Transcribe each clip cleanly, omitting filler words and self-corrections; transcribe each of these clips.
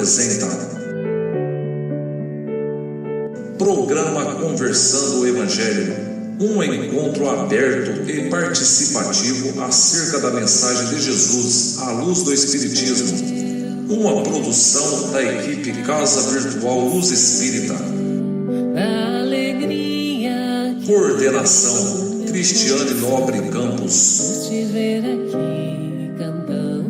apresenta Programa Conversando o Evangelho, um encontro aberto e participativo acerca da mensagem de Jesus à luz do Espiritismo, uma produção da equipe Casa Virtual Luz Espírita. Coordenação Cristiane Nobre Campos. Te ver aqui cantando.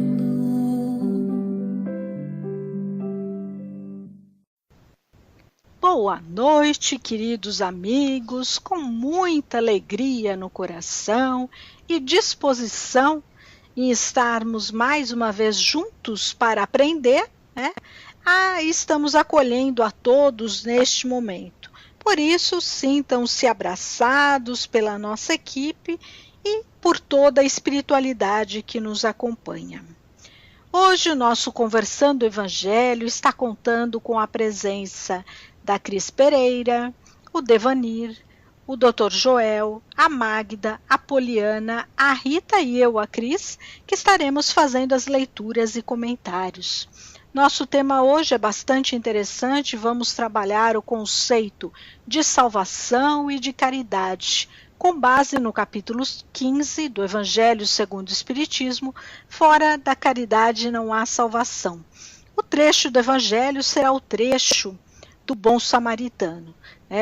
Boa noite, queridos amigos, com muita alegria no coração e disposição em estarmos mais uma vez juntos para aprender, né? Estamos acolhendo a todos neste momento. Por isso, sintam-se abraçados pela nossa equipe e por toda a espiritualidade que nos acompanha. Hoje o nosso Conversando o Evangelho está contando com a presença da Cris Pereira, o Devanir, o Dr. Joel, a Magda, a Poliana, a Rita e eu, a Cris, que estaremos fazendo as leituras e comentários. Nosso tema hoje é bastante interessante, vamos trabalhar o conceito de salvação e de caridade, com base no capítulo 15 do Evangelho segundo o Espiritismo, fora da caridade não há salvação. O trecho do Evangelho será o trecho do Bom Samaritano.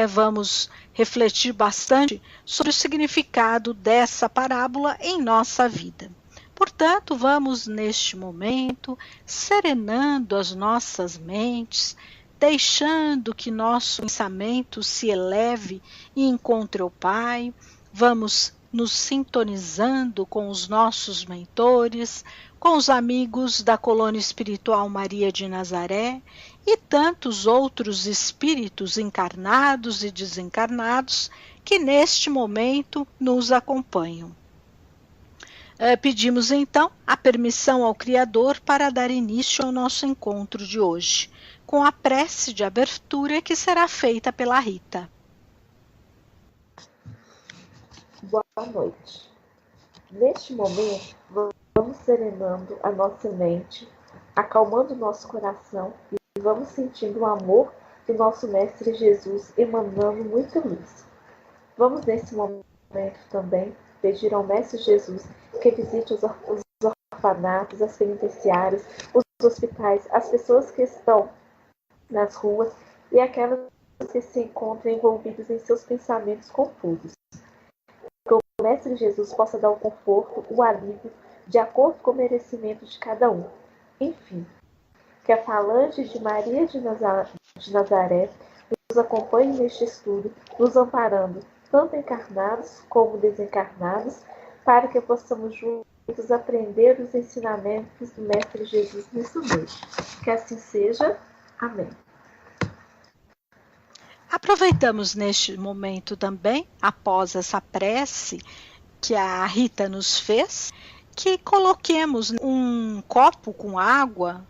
Vamos refletir bastante sobre o significado dessa parábola em nossa vida. Portanto, vamos neste momento serenando as nossas mentes, deixando que nosso pensamento se eleve e encontre o Pai. Vamos nos sintonizando com os nossos mentores, com os amigos da Colônia Espiritual Maria de Nazaré e tantos outros espíritos encarnados e desencarnados que neste momento nos acompanham. Pedimos então a permissão ao Criador para dar início ao nosso encontro de hoje, com a prece de abertura que será feita pela Rita. Boa noite. Neste momento, vamos serenando a nossa mente, acalmando o nosso coração e vamos sentindo o amor do nosso Mestre Jesus emanando muita luz. Vamos nesse momento também pedir ao Mestre Jesus que visite os orfanatos, as penitenciárias, os hospitais, as pessoas que estão nas ruas e aquelas que se encontram envolvidas em seus pensamentos confusos. Que o Mestre Jesus possa dar o conforto, o alívio, de acordo com o merecimento de cada um. Enfim, que a falange de Maria de Nazaré nos acompanhe neste estudo, nos amparando, tanto encarnados como desencarnados, para que possamos juntos aprender os ensinamentos do Mestre Jesus nesse mês. Que assim seja. Amém. Aproveitamos neste momento também, após essa prece que a Rita nos fez, que coloquemos um copo com água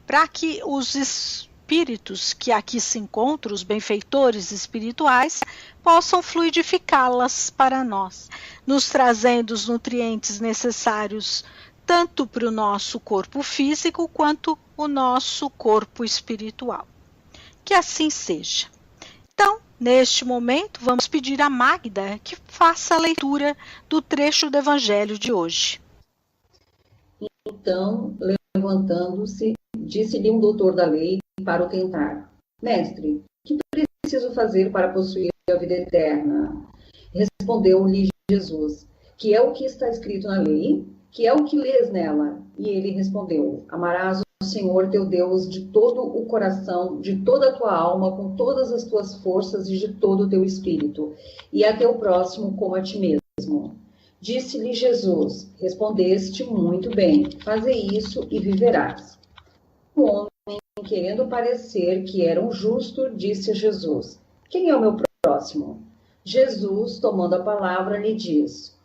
para que os espíritos que aqui se encontram, os benfeitores espirituais, possam fluidificá-las para nós, nos trazendo os nutrientes necessários tanto para o nosso corpo físico quanto o nosso corpo espiritual. Que assim seja. Então, neste momento, vamos pedir a Magda que faça a leitura do trecho do Evangelho de hoje. Então, levantando-se, disse-lhe um doutor da lei para o tentar: Mestre, que preciso fazer para possuir a vida eterna? Respondeu-lhe Jesus: Que é o que está escrito na lei? Que é o que lês nela? E ele respondeu: Amarás o Senhor teu Deus de todo o coração, de toda a tua alma, com todas as tuas forças e de todo o teu espírito, e a teu próximo como a ti mesmo. Disse-lhe Jesus: Respondeste muito bem, faze isso e viverás. O homem, querendo parecer que era um justo, disse a Jesus: Quem é o meu próximo? Jesus, tomando a palavra, lhe diz: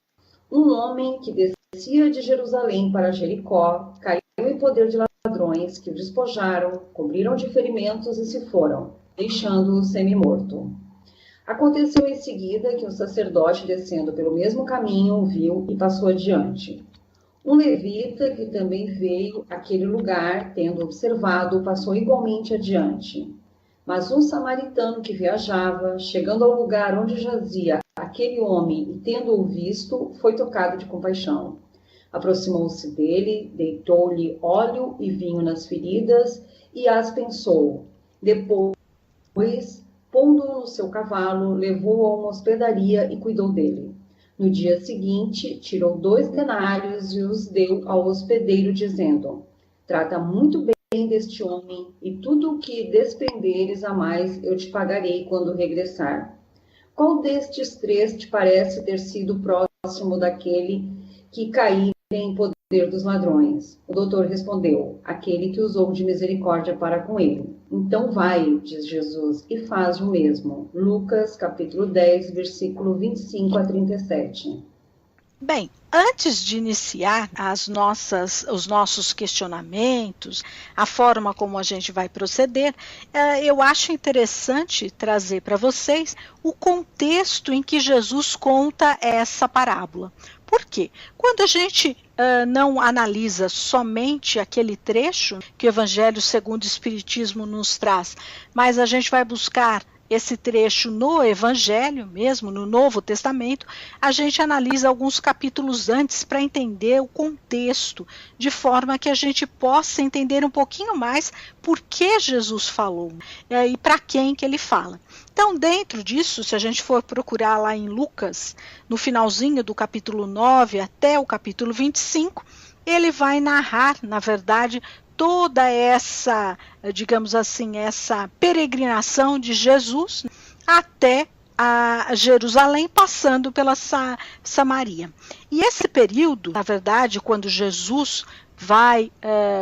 Um homem que descia de Jerusalém para Jericó, caiu em poder de ladrões que o despojaram, cobriram de ferimentos e se foram, deixando-o semi-morto. Aconteceu em seguida que um sacerdote, descendo pelo mesmo caminho, o viu e passou adiante. Um levita que também veio àquele lugar, tendo observado, passou igualmente adiante. Mas um samaritano que viajava, chegando ao lugar onde jazia aquele homem e tendo-o visto, foi tocado de compaixão. Aproximou-se dele, deitou-lhe óleo e vinho nas feridas e as pensou. Depois, pondo-o no seu cavalo, levou-o a uma hospedaria e cuidou dele. No dia seguinte, tirou 2 denários e os deu ao hospedeiro, dizendo: trata muito bem deste homem, e tudo o que despenderes a mais eu te pagarei quando regressar. Qual destes 3 te parece ter sido próximo daquele que caíra em poder dos ladrões? O doutor respondeu: aquele que usou de misericórdia para com ele. Então vai, diz Jesus, e faz o mesmo. Lucas, capítulo 10, versículo 25 a 37. Bem, antes de iniciar os nossos questionamentos, a forma como a gente vai proceder, eu acho interessante trazer para vocês o contexto em que Jesus conta essa parábola. Por quê? Quando a gente não analisa somente aquele trecho que o Evangelho segundo o Espiritismo nos traz, mas a gente vai buscar esse trecho no Evangelho, mesmo no Novo Testamento, a gente analisa alguns capítulos antes para entender o contexto, de forma que a gente possa entender um pouquinho mais por que Jesus falou e para quem que ele fala. Então, dentro disso, se a gente for procurar lá em Lucas, no finalzinho do capítulo 9 até o capítulo 25, ele vai narrar, na verdade, toda essa, digamos assim, essa peregrinação de Jesus até a Jerusalém, passando pela Samaria. E esse período, na verdade, quando Jesus vai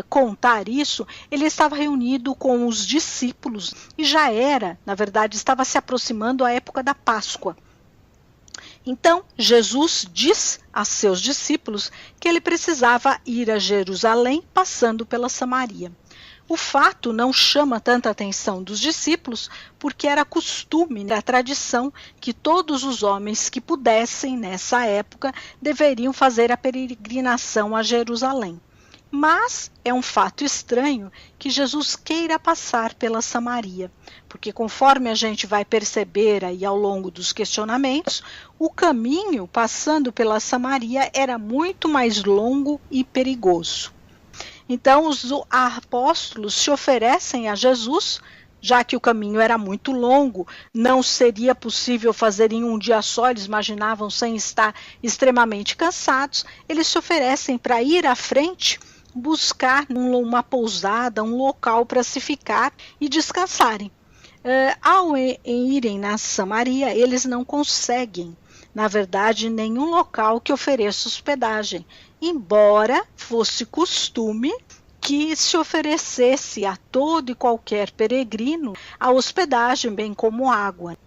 contar isso, ele estava reunido com os discípulos e já era, na verdade, estava se aproximando a época da Páscoa. Então, Jesus diz a seus discípulos que ele precisava ir a Jerusalém passando pela Samaria. O fato não chama tanta atenção dos discípulos porque era costume, era tradição que todos os homens que pudessem nessa época deveriam fazer a peregrinação a Jerusalém. Mas é um fato estranho que Jesus queira passar pela Samaria, porque conforme a gente vai perceber aí ao longo dos questionamentos, o caminho passando pela Samaria era muito mais longo e perigoso. Então os apóstolos se oferecem a Jesus, já que o caminho era muito longo, não seria possível fazer em um dia só, eles imaginavam sem estar extremamente cansados, eles se oferecem para ir à frente, buscar uma pousada, um local para se ficar e descansarem. Ao irem na Samaria, eles não conseguem, na verdade, nenhum local que ofereça hospedagem, embora fosse costume que se oferecesse a todo e qualquer peregrino a hospedagem, bem como água.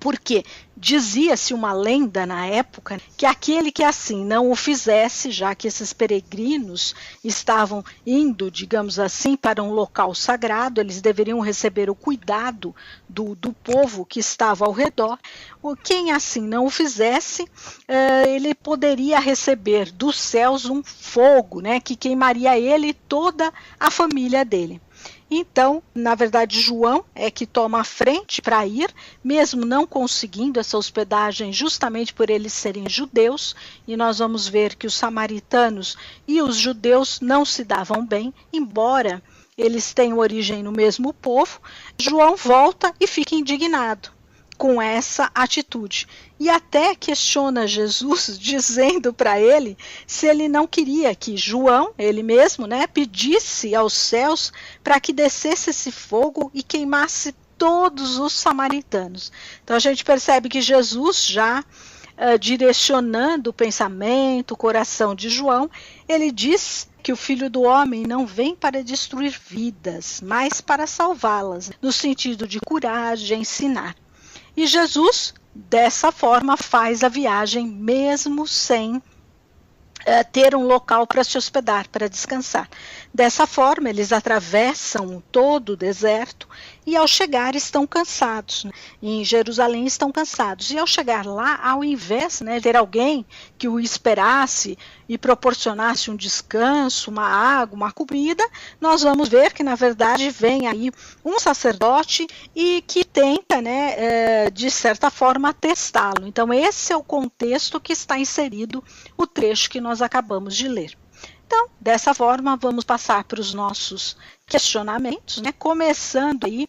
Porque dizia-se uma lenda na época que aquele que assim não o fizesse, já que esses peregrinos estavam indo, digamos assim, para um local sagrado, eles deveriam receber o cuidado do povo que estava ao redor. Quem assim não o fizesse, ele poderia receber dos céus um fogo, né, que queimaria ele e toda a família dele. Então, na verdade, João é que toma a frente para ir, mesmo não conseguindo essa hospedagem justamente por eles serem judeus, e nós vamos ver que os samaritanos e os judeus não se davam bem, embora eles tenham origem no mesmo povo. João volta e fica indignado com essa atitude e até questiona Jesus, dizendo para ele se ele não queria que João, ele mesmo, né, pedisse aos céus para que descesse esse fogo e queimasse todos os samaritanos. Então a gente percebe que Jesus já direcionando o pensamento, o coração de João, ele diz que o Filho do Homem não vem para destruir vidas, mas para salvá-las, no sentido de curar, de ensinar. E Jesus, dessa forma, faz a viagem mesmo sem ter um local para se hospedar, para descansar. Dessa forma, eles atravessam todo o deserto e ao chegar estão cansados, né? Em Jerusalém estão cansados, e ao chegar lá, ao invés, né, de ter alguém que o esperasse e proporcionasse um descanso, uma água, uma comida, nós vamos ver que na verdade vem aí um sacerdote e que tenta, né, de certa forma testá-lo. Então esse é o contexto que está inserido o trecho que nós acabamos de ler. Então, dessa forma, vamos passar para os nossos questionamentos, né? Começando aí,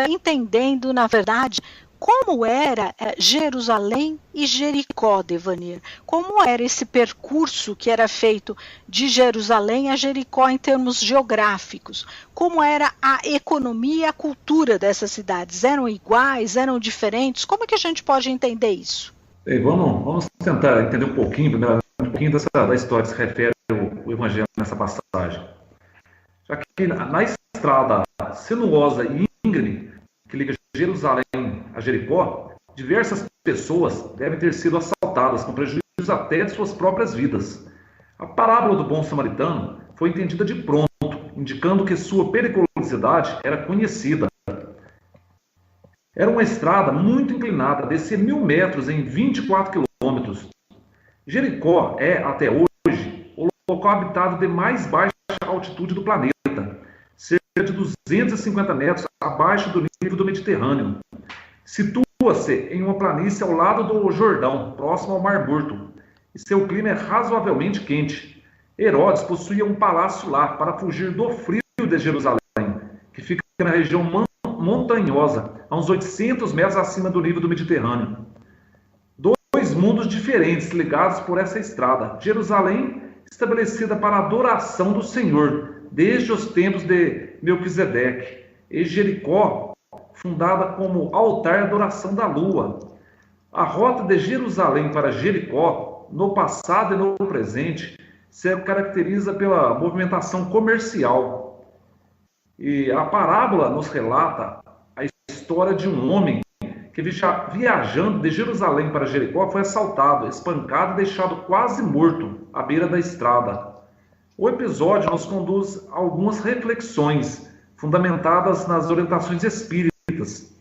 entendendo, na verdade, como era Jerusalém e Jericó, Devanir. Como era esse percurso que era feito de Jerusalém a Jericó em termos geográficos? Como era a economia e a cultura dessas cidades? Eram iguais? Eram diferentes? Como é que a gente pode entender isso? Vamos tentar entender um pouquinho, primeiramente, da história que se refere o Evangelho nessa passagem. Já que na estrada sinuosa e íngreme que liga Jerusalém a Jericó, diversas pessoas devem ter sido assaltadas, com prejuízo até de suas próprias vidas. A parábola do bom samaritano foi entendida de pronto, indicando que sua periculosidade era conhecida. Era uma estrada muito inclinada, descia 1.000 metros em 24 quilômetros. Jericó é, até hoje, o local habitado de mais baixa altitude do planeta, cerca de 250 metros abaixo do nível do Mediterrâneo. Situa-se em uma planície ao lado do Jordão, próximo ao Mar Morto, e seu clima é razoavelmente quente. Herodes possuía um palácio lá para fugir do frio de Jerusalém, que fica na região montanhosa, a uns 800 metros acima do nível do Mediterrâneo. Dois mundos diferentes ligados por essa estrada. Jerusalém, estabelecida para a adoração do Senhor, desde os tempos de Melquisedeque, e Jericó, fundada como altar de adoração da lua. A rota de Jerusalém para Jericó, no passado e no presente, se caracteriza pela movimentação comercial. E a parábola nos relata a história de um homem que, viajando de Jerusalém para Jericó, foi assaltado, espancado e deixado quase morto à beira da estrada. O episódio nos conduz a algumas reflexões fundamentadas nas orientações espíritas.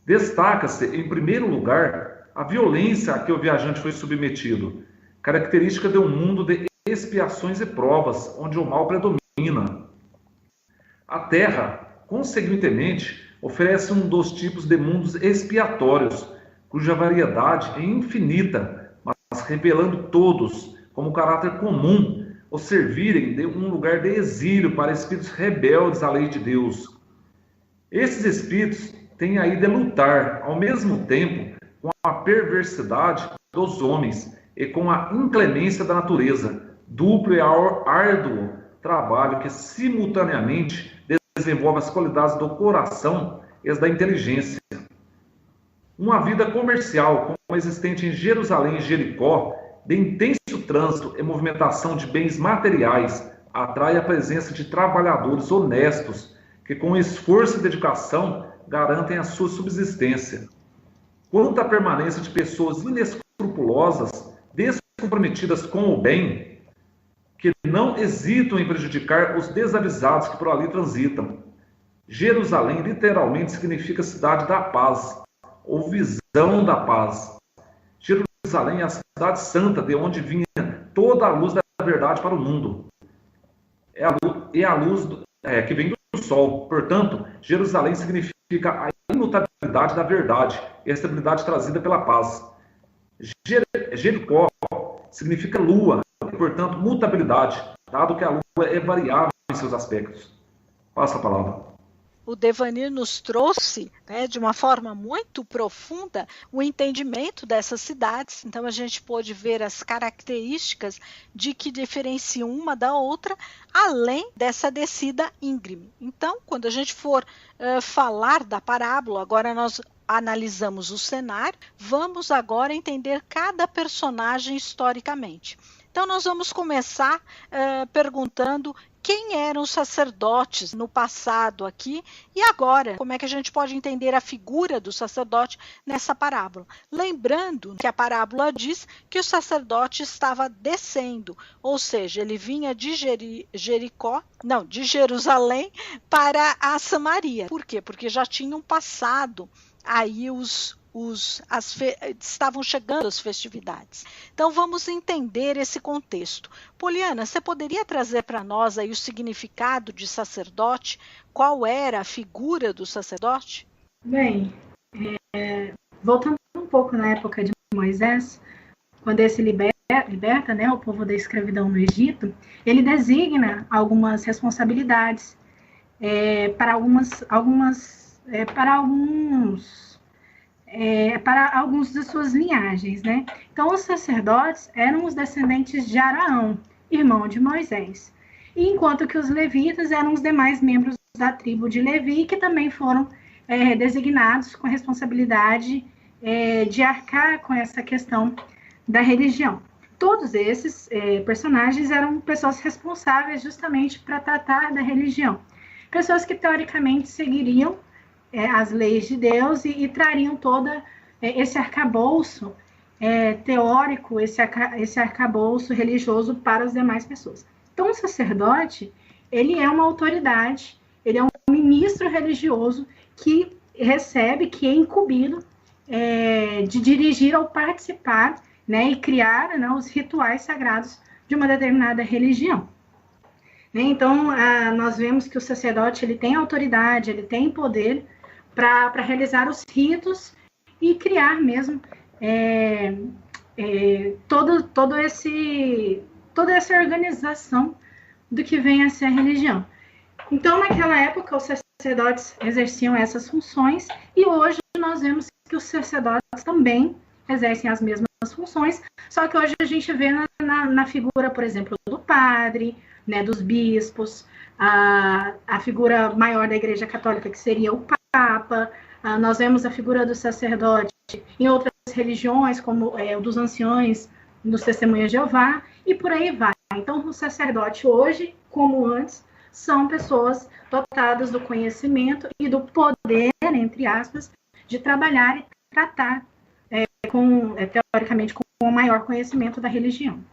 Destaca-se, em primeiro lugar, a violência a que o viajante foi submetido, característica de um mundo de expiações e provas, onde o mal predomina. A Terra, consequentemente, oferece um dos tipos de mundos expiatórios, cuja variedade é infinita, mas revelando todos, como caráter comum, o servirem de um lugar de exílio para espíritos rebeldes à lei de Deus. Esses espíritos têm aí de lutar, ao mesmo tempo, com a perversidade dos homens e com a inclemência da natureza, duplo e árduo trabalho que simultaneamente desenvolve as qualidades do coração e as da inteligência. Uma vida comercial como existente em Jerusalém e Jericó, de intenso trânsito e movimentação de bens materiais, atrai a presença de trabalhadores honestos que, com esforço e dedicação, garantem a sua subsistência. Quanto à permanência de pessoas inescrupulosas, descomprometidas com o bem, que não hesitam em prejudicar os desavisados que por ali transitam. Jerusalém literalmente significa cidade da paz, ou visão da paz. Jerusalém é a cidade santa, de onde vinha toda a luz da verdade para o mundo. É a luz que vem do sol. Portanto, Jerusalém significa a imutabilidade da verdade e a estabilidade trazida pela paz. Jericó significa lua, e, portanto, mutabilidade, dado que a lua é variável em seus aspectos. Passa a palavra. O Devanir nos trouxe, né, de uma forma muito profunda, o entendimento dessas cidades. Então, a gente pôde ver as características de que diferenciam uma da outra, além dessa descida íngreme. Então, quando a gente for falar da parábola, agora nós analisamos o cenário, vamos agora entender cada personagem historicamente. Então, nós vamos começar perguntando quem eram os sacerdotes no passado aqui e agora. Como é que a gente pode entender a figura do sacerdote nessa parábola? Lembrando que a parábola diz que o sacerdote estava descendo, ou seja, ele vinha de de Jerusalém para a Samaria. Por quê? Porque já tinham passado aí estavam chegando as festividades. Então vamos entender esse contexto. Poliana, você poderia trazer para nós aí o significado de sacerdote? Qual era a figura do sacerdote? Bem, voltando um pouco na época de Moisés, quando ele se liberta, né, o povo da escravidão no Egito, ele designa algumas responsabilidades para alguns de suas linhagens, né? Então, os sacerdotes eram os descendentes de Araão, irmão de Moisés, enquanto que os levitas eram os demais membros da tribo de Levi, que também foram designados com a responsabilidade de arcar com essa questão da religião. Todos esses personagens eram pessoas responsáveis justamente para tratar da religião, pessoas que teoricamente seguiriam as leis de Deus e trariam todo esse arcabouço teórico, esse arcabouço religioso para as demais pessoas. Então, o sacerdote, ele é uma autoridade, ele é um ministro religioso que recebe, que é incumbido de dirigir ou participar, né, e criar, né, os rituais sagrados de uma determinada religião. Então, nós vemos que o sacerdote ele tem autoridade, ele tem poder para realizar os ritos e criar mesmo toda essa organização do que vem a ser a religião. Então, naquela época, os sacerdotes exerciam essas funções e hoje nós vemos que os sacerdotes também exercem as mesmas funções, só que hoje a gente vê na figura, por exemplo, do padre, né, dos bispos, a figura maior da Igreja Católica, que seria o Papa, nós vemos a figura do sacerdote em outras religiões, como o dos anciões, dos Testemunhas de Jeová, e por aí vai. Então, o sacerdote hoje, como antes, são pessoas dotadas do conhecimento e do poder, entre aspas, de trabalhar e tratar teoricamente, com o maior conhecimento da religião.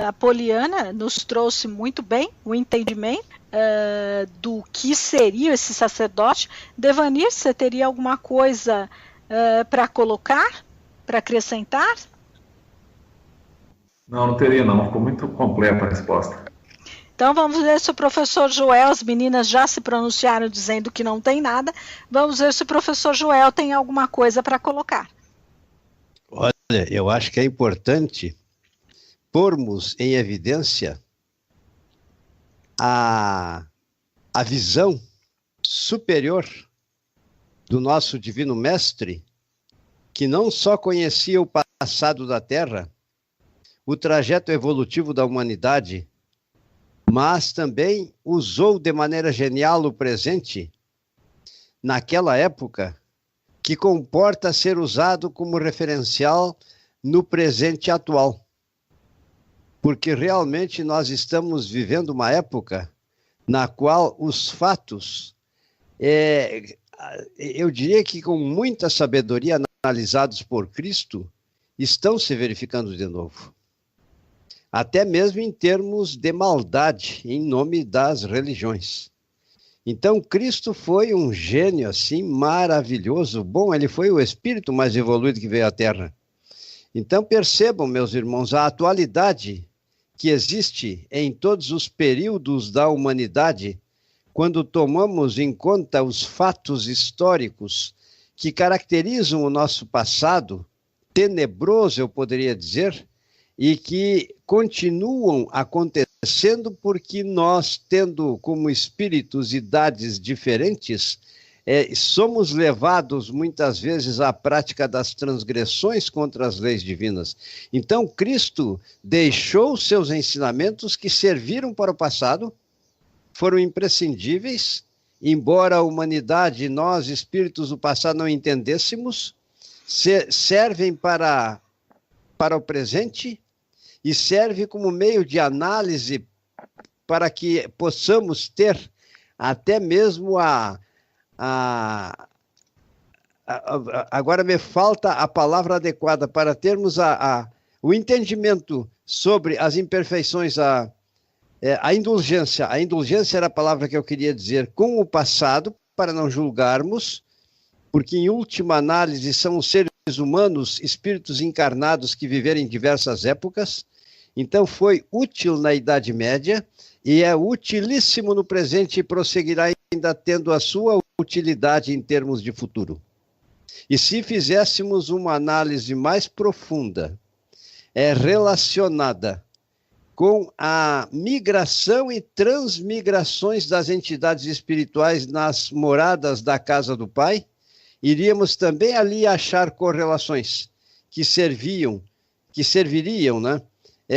A Poliana nos trouxe muito bem o entendimento do que seria esse sacerdote. Devanir, você teria alguma coisa para colocar, para acrescentar? Não teria não, ficou muito completa a resposta. Então vamos ver se o professor Joel, as meninas já se pronunciaram dizendo que não tem nada, vamos ver se o professor Joel tem alguma coisa para colocar. Olha, eu acho que é importante pormos em evidência a visão superior do nosso Divino Mestre, que não só conhecia o passado da Terra, o trajeto evolutivo da humanidade, mas também usou de maneira genial o presente, naquela época, que comporta ser usado como referencial no presente atual. Porque realmente nós estamos vivendo uma época na qual os fatos, eu diria que com muita sabedoria analisados por Cristo, estão se verificando de novo. Até mesmo em termos de maldade, em nome das religiões. Então, Cristo foi um gênio, assim, maravilhoso. Bom, ele foi o espírito mais evoluído que veio à Terra. Então, percebam, meus irmãos, a atualidade que existe em todos os períodos da humanidade, quando tomamos em conta os fatos históricos que caracterizam o nosso passado, tenebroso, eu poderia dizer, e que continuam acontecendo porque nós, tendo como espíritos idades diferentes, somos levados muitas vezes à prática das transgressões contra as leis divinas. Então, Cristo deixou seus ensinamentos que serviram para o passado, foram imprescindíveis, embora a humanidade, nós, espíritos do passado, não entendêssemos, servem para o presente e serve como meio de análise para que possamos ter até mesmo agora me falta a palavra adequada para termos o entendimento sobre as imperfeições, a indulgência. A indulgência era a palavra que eu queria dizer, com o passado, para não julgarmos, porque em última análise são os seres humanos, espíritos encarnados que viveram em diversas épocas. Então foi útil na Idade Média e é utilíssimo no presente e prosseguirá ainda tendo a sua utilidade em termos de futuro. E se fizéssemos uma análise mais profunda, relacionada com a migração e transmigrações das entidades espirituais nas moradas da casa do Pai, iríamos também ali achar correlações que serviriam, né,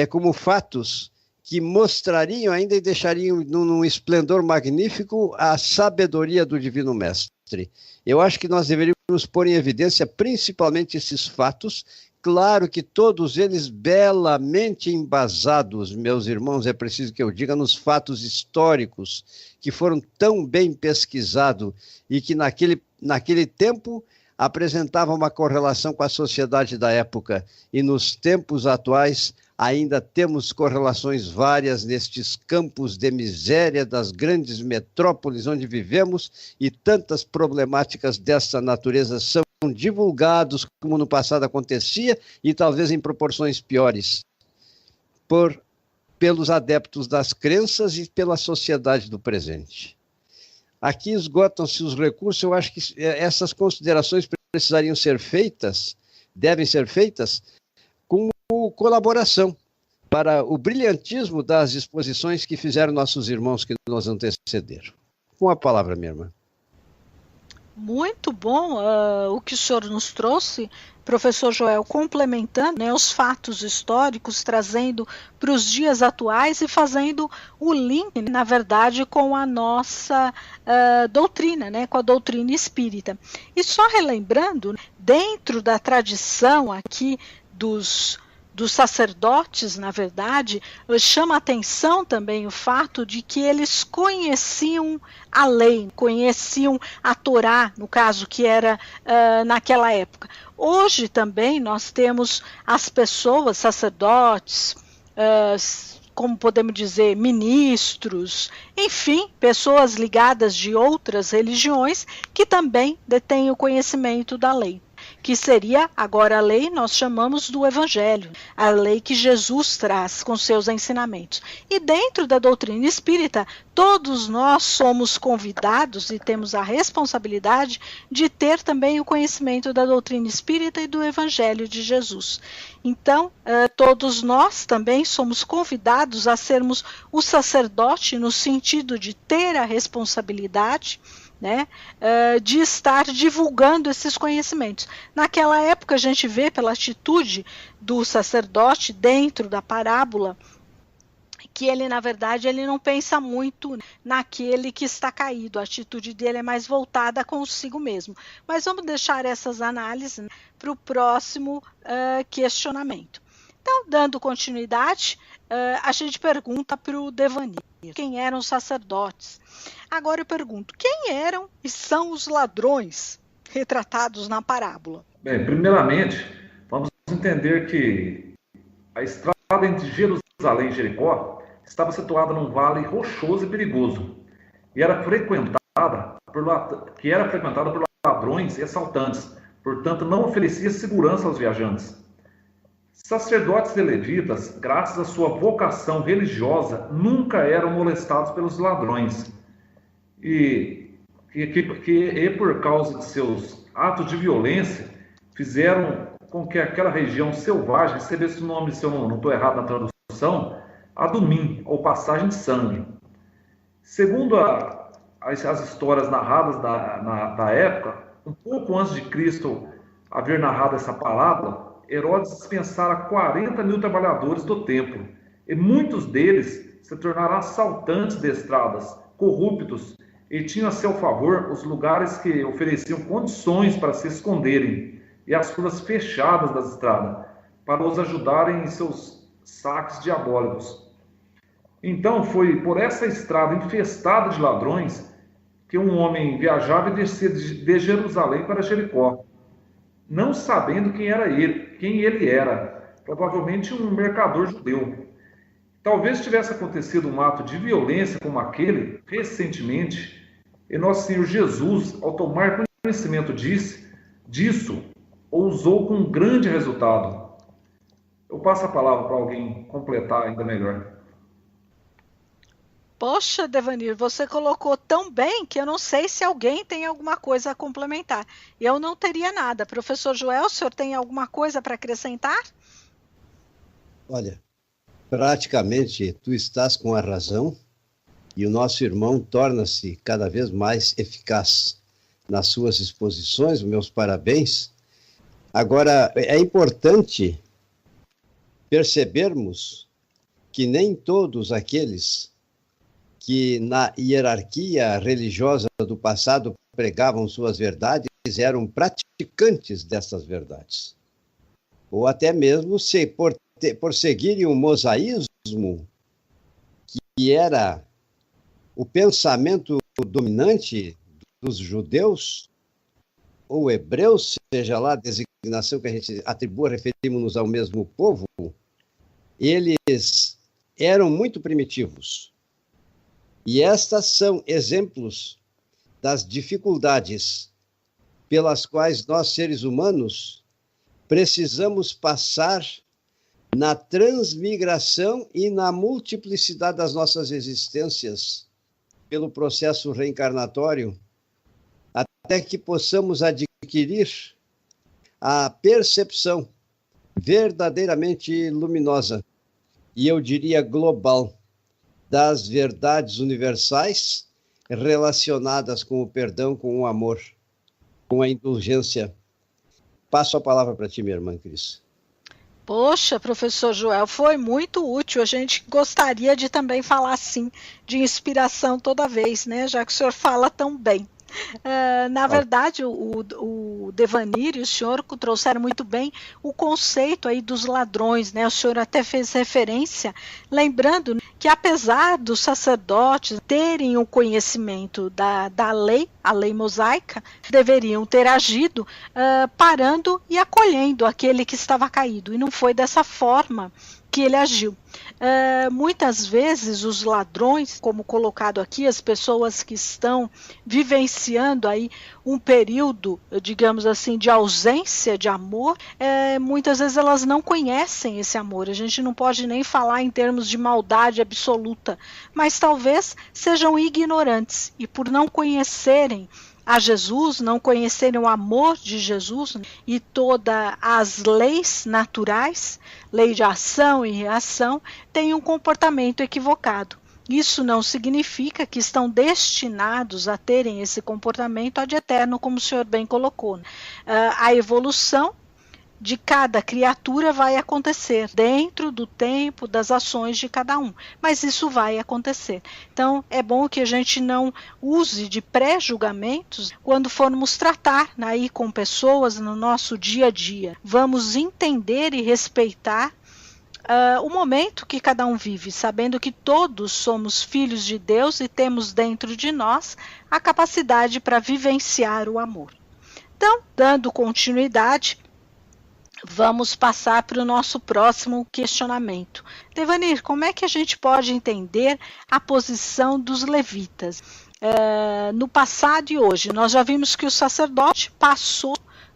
como fatos que mostrariam ainda e deixariam num esplendor magnífico a sabedoria do Divino Mestre. Eu acho que nós deveríamos pôr em evidência principalmente esses fatos, claro que todos eles belamente embasados, meus irmãos, é preciso que eu diga, nos fatos históricos que foram tão bem pesquisados e que naquele tempo apresentavam uma correlação com a sociedade da época. E nos tempos atuais ainda temos correlações várias nestes campos de miséria das grandes metrópoles onde vivemos, e tantas problemáticas dessa natureza são divulgados como no passado acontecia, e talvez em proporções piores, pelos adeptos das crenças e pela sociedade do presente. Aqui esgotam-se os recursos. Eu acho que essas considerações precisariam ser feitas, devem ser feitas, com colaboração para o brilhantismo das exposições que fizeram nossos irmãos que nos antecederam. Com a palavra, minha irmã. Muito bom o que o senhor nos trouxe, professor Joel, complementando, né, os fatos históricos, trazendo para os dias atuais e fazendo o link, na verdade, com a nossa doutrina, né, com a doutrina espírita. E só relembrando, dentro da tradição aqui dos sacerdotes, na verdade, chama a atenção também o fato de que eles conheciam a lei, conheciam a Torá, no caso, que era naquela época. Hoje também nós temos as pessoas, sacerdotes, como podemos dizer, ministros, enfim, pessoas ligadas de outras religiões que também detêm o conhecimento da lei, que seria, agora a lei, nós chamamos do Evangelho, a lei que Jesus traz com seus ensinamentos. E dentro da doutrina espírita, todos nós somos convidados e temos a responsabilidade de ter também o conhecimento da doutrina espírita e do Evangelho de Jesus. Então, todos nós também somos convidados a sermos o sacerdote no sentido de ter a responsabilidade, né, de estar divulgando esses conhecimentos. Naquela época a gente vê pela atitude do sacerdote dentro da parábola que ele, na verdade, ele não pensa muito naquele que está caído, a atitude dele é mais voltada consigo mesmo. Mas vamos deixar essas análises, né, para o próximo questionamento. Então, dando continuidade, a gente pergunta para o Devanir, quem eram os sacerdotes? Agora eu pergunto, quem eram e são os ladrões retratados na parábola? Bem, primeiramente, vamos entender que a estrada entre Jerusalém e Jericó estava situada num vale rochoso e perigoso, e era frequentada por ladrões e assaltantes, portanto não oferecia segurança aos viajantes. Sacerdotes e levitas, graças à sua vocação religiosa, nunca eram molestados pelos ladrões. E por causa de seus atos de violência, fizeram com que aquela região selvagem recebesse o nome, se eu não estou errado na tradução, Adumim, ou passagem de sangue. Segundo as histórias narradas da época, um pouco antes de Cristo haver narrado essa parábola, Herodes dispensara 40 mil trabalhadores do templo, e muitos deles se tornaram assaltantes de estradas, corruptos, e tinham a seu favor os lugares que ofereciam condições para se esconderem, e as ruas fechadas das estradas, para os ajudarem em seus saques diabólicos. Então foi por essa estrada infestada de ladrões que um homem viajava e descia de Jerusalém para Jericó, não sabendo quem ele era, provavelmente um mercador judeu. Talvez tivesse acontecido um ato de violência como aquele recentemente, e nosso Senhor Jesus, ao tomar conhecimento disso, ousou com um grande resultado. Eu passo a palavra para alguém completar ainda melhor. Poxa, Devanir, você colocou tão bem que eu não sei se alguém tem alguma coisa a complementar. Eu não teria nada. Professor Joel, o senhor tem alguma coisa para acrescentar? Olha, praticamente tu estás com a razão e o nosso irmão torna-se cada vez mais eficaz nas suas exposições. Meus parabéns. Agora, é importante percebermos que nem todos aqueles que na hierarquia religiosa do passado pregavam suas verdades eram praticantes dessas verdades. Ou até mesmo por seguirem o mosaísmo, que era o pensamento dominante dos judeus, ou hebreus, seja lá a designação que a gente atribua, referimos-nos ao mesmo povo, eles eram muito primitivos. E estas são exemplos das dificuldades pelas quais nós, seres humanos, precisamos passar na transmigração e na multiplicidade das nossas existências pelo processo reencarnatório, até que possamos adquirir a percepção verdadeiramente luminosa, e eu diria global, das verdades universais relacionadas com o perdão, com o amor, com a indulgência. Passo a palavra para ti, minha irmã Cris. Poxa, professor Joel, foi muito útil. A gente gostaria de também falar, assim, de inspiração toda vez, né? Já que o senhor fala tão bem. Na verdade, o Devanir e o senhor trouxeram muito bem o conceito aí dos ladrões, né? O senhor até fez referência, lembrando que apesar dos sacerdotes terem o conhecimento da lei, a lei mosaica, deveriam ter agido parando e acolhendo aquele que estava caído, e não foi dessa forma que ele agiu. Muitas vezes os ladrões, como colocado aqui, as pessoas que estão vivenciando aí um período, digamos assim, de ausência de amor, muitas vezes elas não conhecem esse amor. A gente não pode nem falar em termos de maldade absoluta, mas talvez sejam ignorantes, e por não conhecerem a Jesus, não conhecerem o amor de Jesus e todas as leis naturais, lei de ação e reação, têm um comportamento equivocado. Isso não significa que estão destinados a terem esse comportamento ad eterno, como o senhor bem colocou. A evolução de cada criatura vai acontecer dentro do tempo das ações de cada um, mas isso vai acontecer. Então é bom que a gente não use de pré-julgamentos quando formos tratar aí com pessoas no nosso dia a dia. Vamos entender e respeitar o momento que cada um vive, sabendo que todos somos filhos de Deus e temos dentro de nós a capacidade para vivenciar o amor. Então, dando continuidade, vamos passar para o nosso próximo questionamento. Devanir, como é que a gente pode entender a posição dos levitas? No passado e hoje, nós já vimos que o sacerdote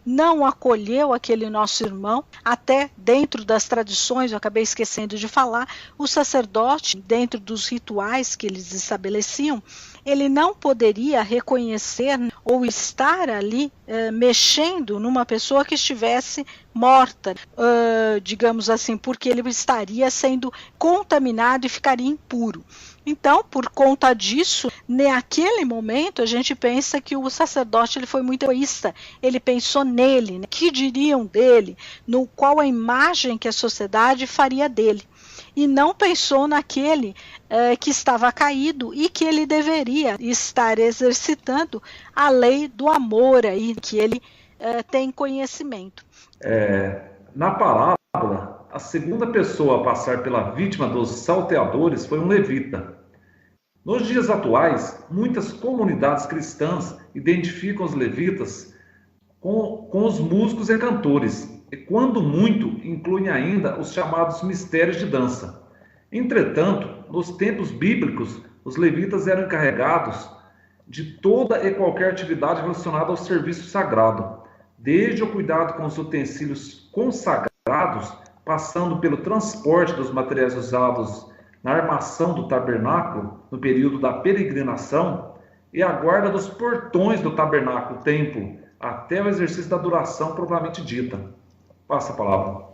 não acolheu aquele nosso irmão, até dentro das tradições, eu acabei esquecendo de falar, o sacerdote, dentro dos rituais que eles estabeleciam, ele não poderia reconhecer ou estar ali mexendo numa pessoa que estivesse morta, digamos assim, porque ele estaria sendo contaminado e ficaria impuro. Então, por conta disso, naquele momento, a gente pensa que o sacerdote ele foi muito egoísta. Ele pensou nele, né? Que diriam dele, no qual a imagem que a sociedade faria dele. E não pensou naquele que estava caído e que ele deveria estar exercitando a lei do amor, aí, que ele tem conhecimento. Na parábola, a segunda pessoa a passar pela vítima dos salteadores foi um levita. Nos dias atuais, muitas comunidades cristãs identificam os levitas com os músicos e cantores, e quando muito, incluem ainda os chamados mistérios de dança. Entretanto, nos tempos bíblicos, os levitas eram encarregados de toda e qualquer atividade relacionada ao serviço sagrado, desde o cuidado com os utensílios consagrados, passando pelo transporte dos materiais usados na armação do tabernáculo no período da peregrinação e a guarda dos portões do tabernáculo, templo, até o exercício da adoração propriamente dita. Passa a palavra.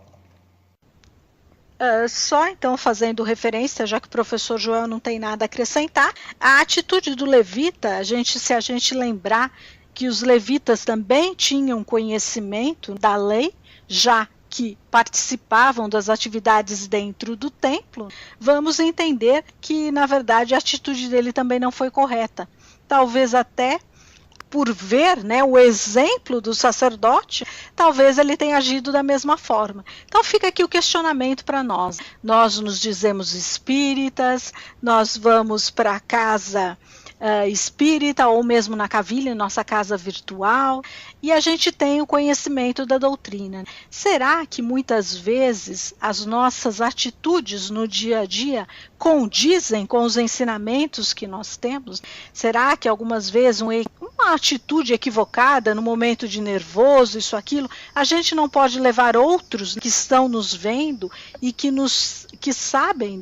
Só então fazendo referência, já que o professor Joel não tem nada a acrescentar, a atitude do levita, se a gente lembrar que os levitas também tinham conhecimento da lei, já que participavam das atividades dentro do templo, vamos entender que, na verdade, a atitude dele também não foi correta. Talvez até por ver, né, o exemplo do sacerdote, talvez ele tenha agido da mesma forma. Então fica aqui o questionamento para nós. Nós nos dizemos espíritas, nós vamos para a casa espírita ou mesmo na Cavilha, nossa casa virtual, e a gente tem o conhecimento da doutrina. Será que muitas vezes as nossas atitudes no dia a dia condizem com os ensinamentos que nós temos? Será que algumas vezes uma atitude equivocada no momento de nervoso, isso, aquilo, a gente não pode levar outros que estão nos vendo e que sabem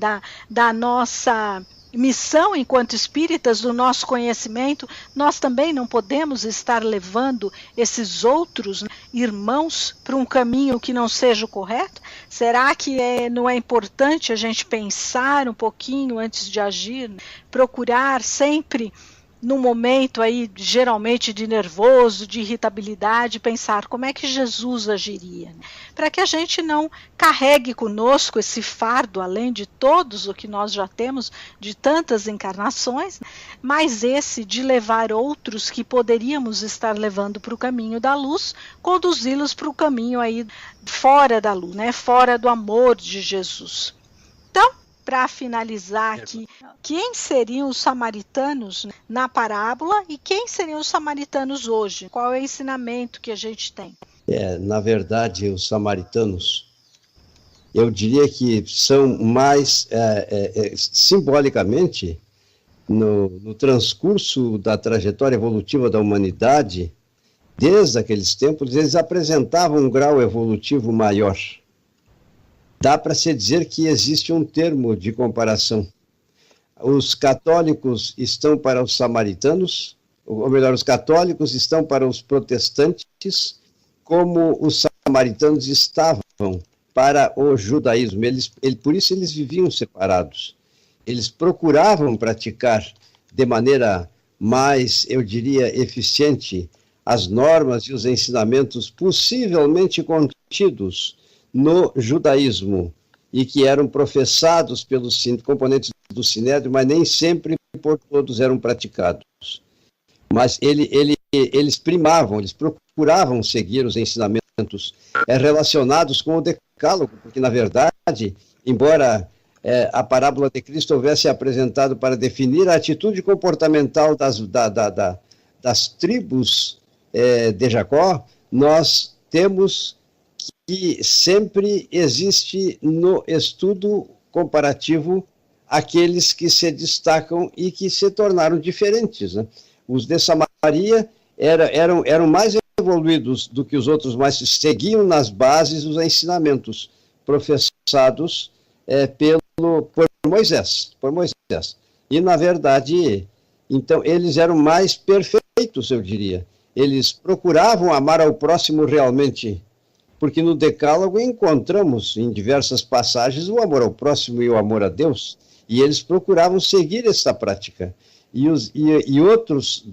da nossa missão enquanto espíritas, do nosso conhecimento, nós também não podemos estar levando esses outros irmãos para um caminho que não seja o correto? Será que não é importante a gente pensar um pouquinho antes de agir, procurar sempre no momento aí, geralmente de nervoso, de irritabilidade, pensar como é que Jesus agiria, para que a gente não carregue conosco esse fardo, além de todos o que nós já temos, de tantas encarnações, mas esse de levar outros que poderíamos estar levando para o caminho da luz, conduzi-los para o caminho aí fora da luz, né, fora do amor de Jesus. Então, para finalizar aqui, quem seriam os samaritanos na parábola e quem seriam os samaritanos hoje? Qual é o ensinamento que a gente tem? Na verdade, os samaritanos, eu diria que são mais, simbolicamente, no transcurso da trajetória evolutiva da humanidade, desde aqueles tempos, eles apresentavam um grau evolutivo maior. Dá para se dizer que existe um termo de comparação. Os católicos estão para os samaritanos, ou melhor, os católicos estão para os protestantes, como os samaritanos estavam para o judaísmo. Por isso eles viviam separados. Eles procuravam praticar de maneira mais, eu diria, eficiente as normas e os ensinamentos possivelmente contidos no judaísmo, e que eram professados pelos componentes do Sinédrio, mas nem sempre por todos eram praticados. Mas eles primavam, eles procuravam seguir os ensinamentos relacionados com o Decálogo, porque, na verdade, embora a parábola de Cristo houvesse apresentado para definir a atitude comportamental das tribos de Jacó, nós temos que sempre existe no estudo comparativo aqueles que se destacam e que se tornaram diferentes, né? Os de Samaria eram mais evoluídos do que os outros, mas seguiam nas bases os ensinamentos professados por Moisés. E, na verdade, então, eles eram mais perfeitos, eu diria. Eles procuravam amar ao próximo realmente, porque no Decálogo encontramos em diversas passagens o amor ao próximo e o amor a Deus, e eles procuravam seguir essa prática. E outros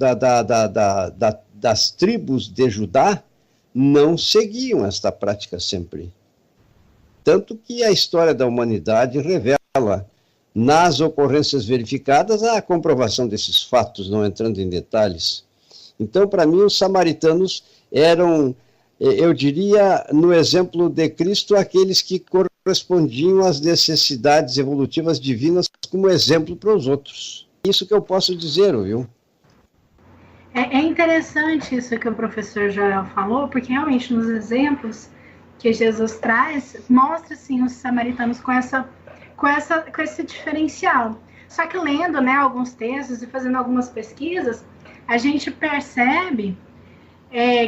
das tribos de Judá não seguiam esta prática sempre. Tanto que a história da humanidade revela, nas ocorrências verificadas, a comprovação desses fatos, não entrando em detalhes. Então, para mim, os samaritanos eram, eu diria, no exemplo de Cristo, aqueles que correspondiam às necessidades evolutivas divinas como exemplo para os outros. Isso que eu posso dizer, viu? É interessante isso que o professor Joel falou, porque realmente nos exemplos que Jesus traz, mostra assim, os samaritanos com esse diferencial. Só que lendo, né, alguns textos e fazendo algumas pesquisas, a gente percebe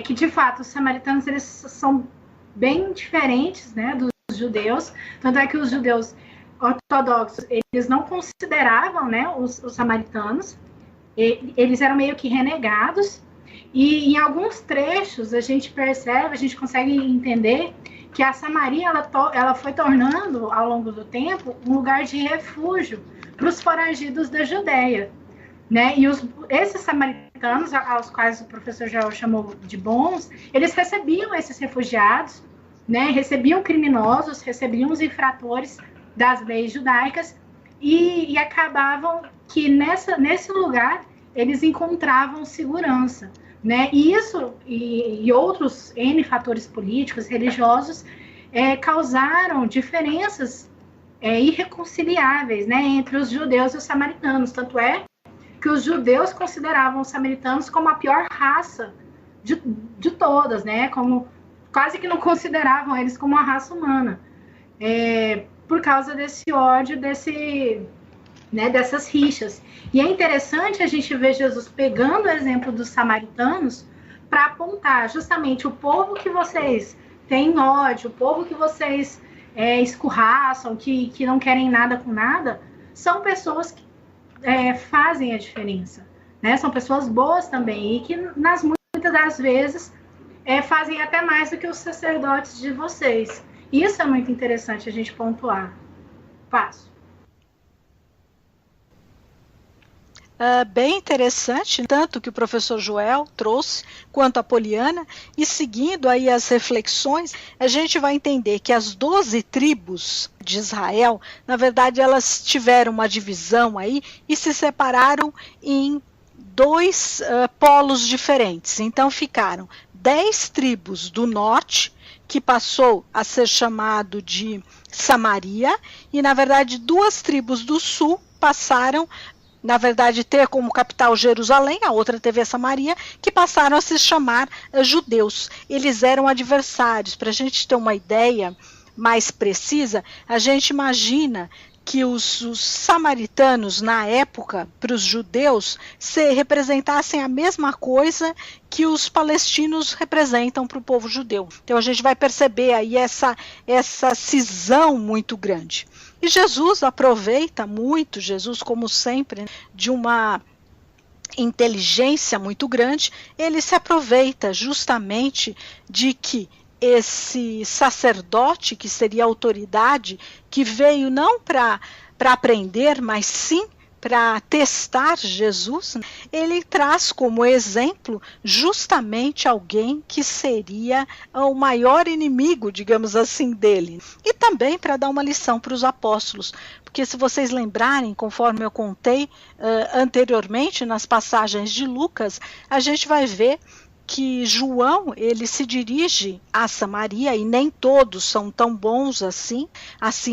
que, de fato, os samaritanos eles são bem diferentes, né, dos judeus. Tanto é que os judeus ortodoxos, eles não consideravam, né, os samaritanos. Eles eram meio que renegados. E em alguns trechos a gente percebe, a gente consegue entender que a Samaria ela foi tornando, ao longo do tempo, um lugar de refúgio para os foragidos da Judéia, né? E esses samaritanos, aos quais o professor Joel chamou de bons, eles recebiam esses refugiados, né? Recebiam criminosos, recebiam os infratores das leis judaicas e acabavam que nesse lugar eles encontravam segurança, né? E isso e outros N fatores políticos, religiosos, causaram diferenças irreconciliáveis, né, entre os judeus e os samaritanos. Tanto é que os judeus consideravam os samaritanos como a pior raça de todas, né? Como quase que não consideravam eles como uma raça humana, por causa desse ódio, dessas rixas. E é interessante a gente ver Jesus pegando o exemplo dos samaritanos para apontar justamente o povo que vocês têm ódio, o povo que vocês escorraçam, que não querem nada com nada, são pessoas que fazem a diferença, né? São pessoas boas também e que muitas das vezes fazem até mais do que os sacerdotes de vocês. Isso é muito interessante a gente pontuar. Passo. Bem interessante, tanto que o professor Joel trouxe, quanto a Poliana, e seguindo aí as reflexões, a gente vai entender que as 12 tribos de Israel, na verdade, elas tiveram uma divisão aí e se separaram em dois polos diferentes. Então, ficaram 10 tribos do norte, que passou a ser chamado de Samaria, e, na verdade, 2 tribos do sul passaram na verdade, ter como capital Jerusalém, a outra teve a Samaria, que passaram a se chamar judeus. Eles eram adversários. Para a gente ter uma ideia mais precisa, a gente imagina que os samaritanos, na época, para os judeus, representassem a mesma coisa que os palestinos representam para o povo judeu. Então, a gente vai perceber aí essa cisão muito grande. E Jesus aproveita muito, Jesus, como sempre, de uma inteligência muito grande, ele se aproveita justamente de que esse sacerdote, que seria a autoridade, que veio não para aprender, mas sim para testar Jesus, ele traz como exemplo justamente alguém que seria o maior inimigo, digamos assim, dele. E também para dar uma lição para os apóstolos, porque se vocês lembrarem, conforme eu contei anteriormente nas passagens de Lucas, a gente vai ver que João, ele se dirige a Samaria, e nem todos são tão bons assim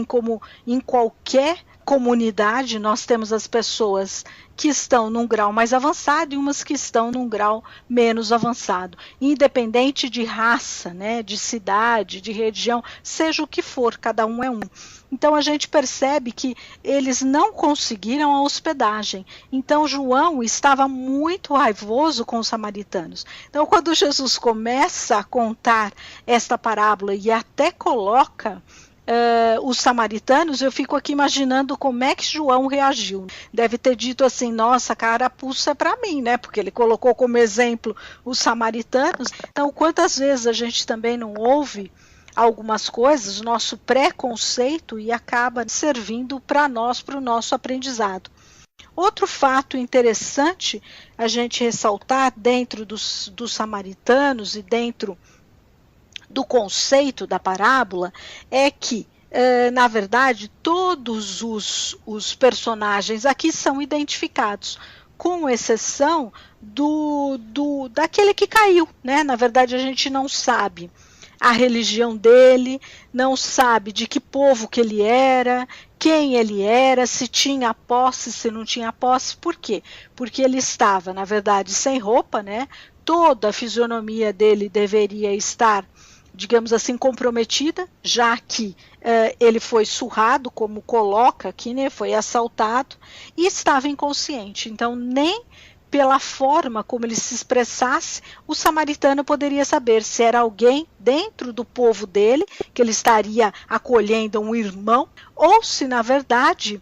como em qualquer comunidade nós temos as pessoas que estão num grau mais avançado e umas que estão num grau menos avançado, independente de raça, né, de cidade, de região, seja o que for, cada um é um. Então a gente percebe que eles não conseguiram a hospedagem. Então João estava muito raivoso com os samaritanos. Então quando Jesus começa a contar esta parábola e até coloca os samaritanos, eu fico aqui imaginando como é que João reagiu. Deve ter dito assim, nossa, carapuça é para mim, né? Porque ele colocou como exemplo os samaritanos. Então quantas vezes a gente também não ouve algumas coisas, nosso preconceito, e acaba servindo para nós, para o nosso aprendizado. Outro fato interessante a gente ressaltar dentro dos samaritanos e dentro do conceito da parábola é que, na verdade, todos os personagens aqui são identificados, com exceção daquele que caiu, né? Na verdade, a gente não sabe a religião dele, não sabe de que povo que ele era, quem ele era, se tinha posse, se não tinha posse. Por quê? Porque ele estava, na verdade, sem roupa, né? Toda a fisionomia dele deveria estar, digamos assim, comprometida, já que ele foi surrado, como coloca aqui, né? Foi assaltado e estava inconsciente. Então, nem pela forma como ele se expressasse, o samaritano poderia saber se era alguém dentro do povo dele, que ele estaria acolhendo um irmão, ou se, na verdade,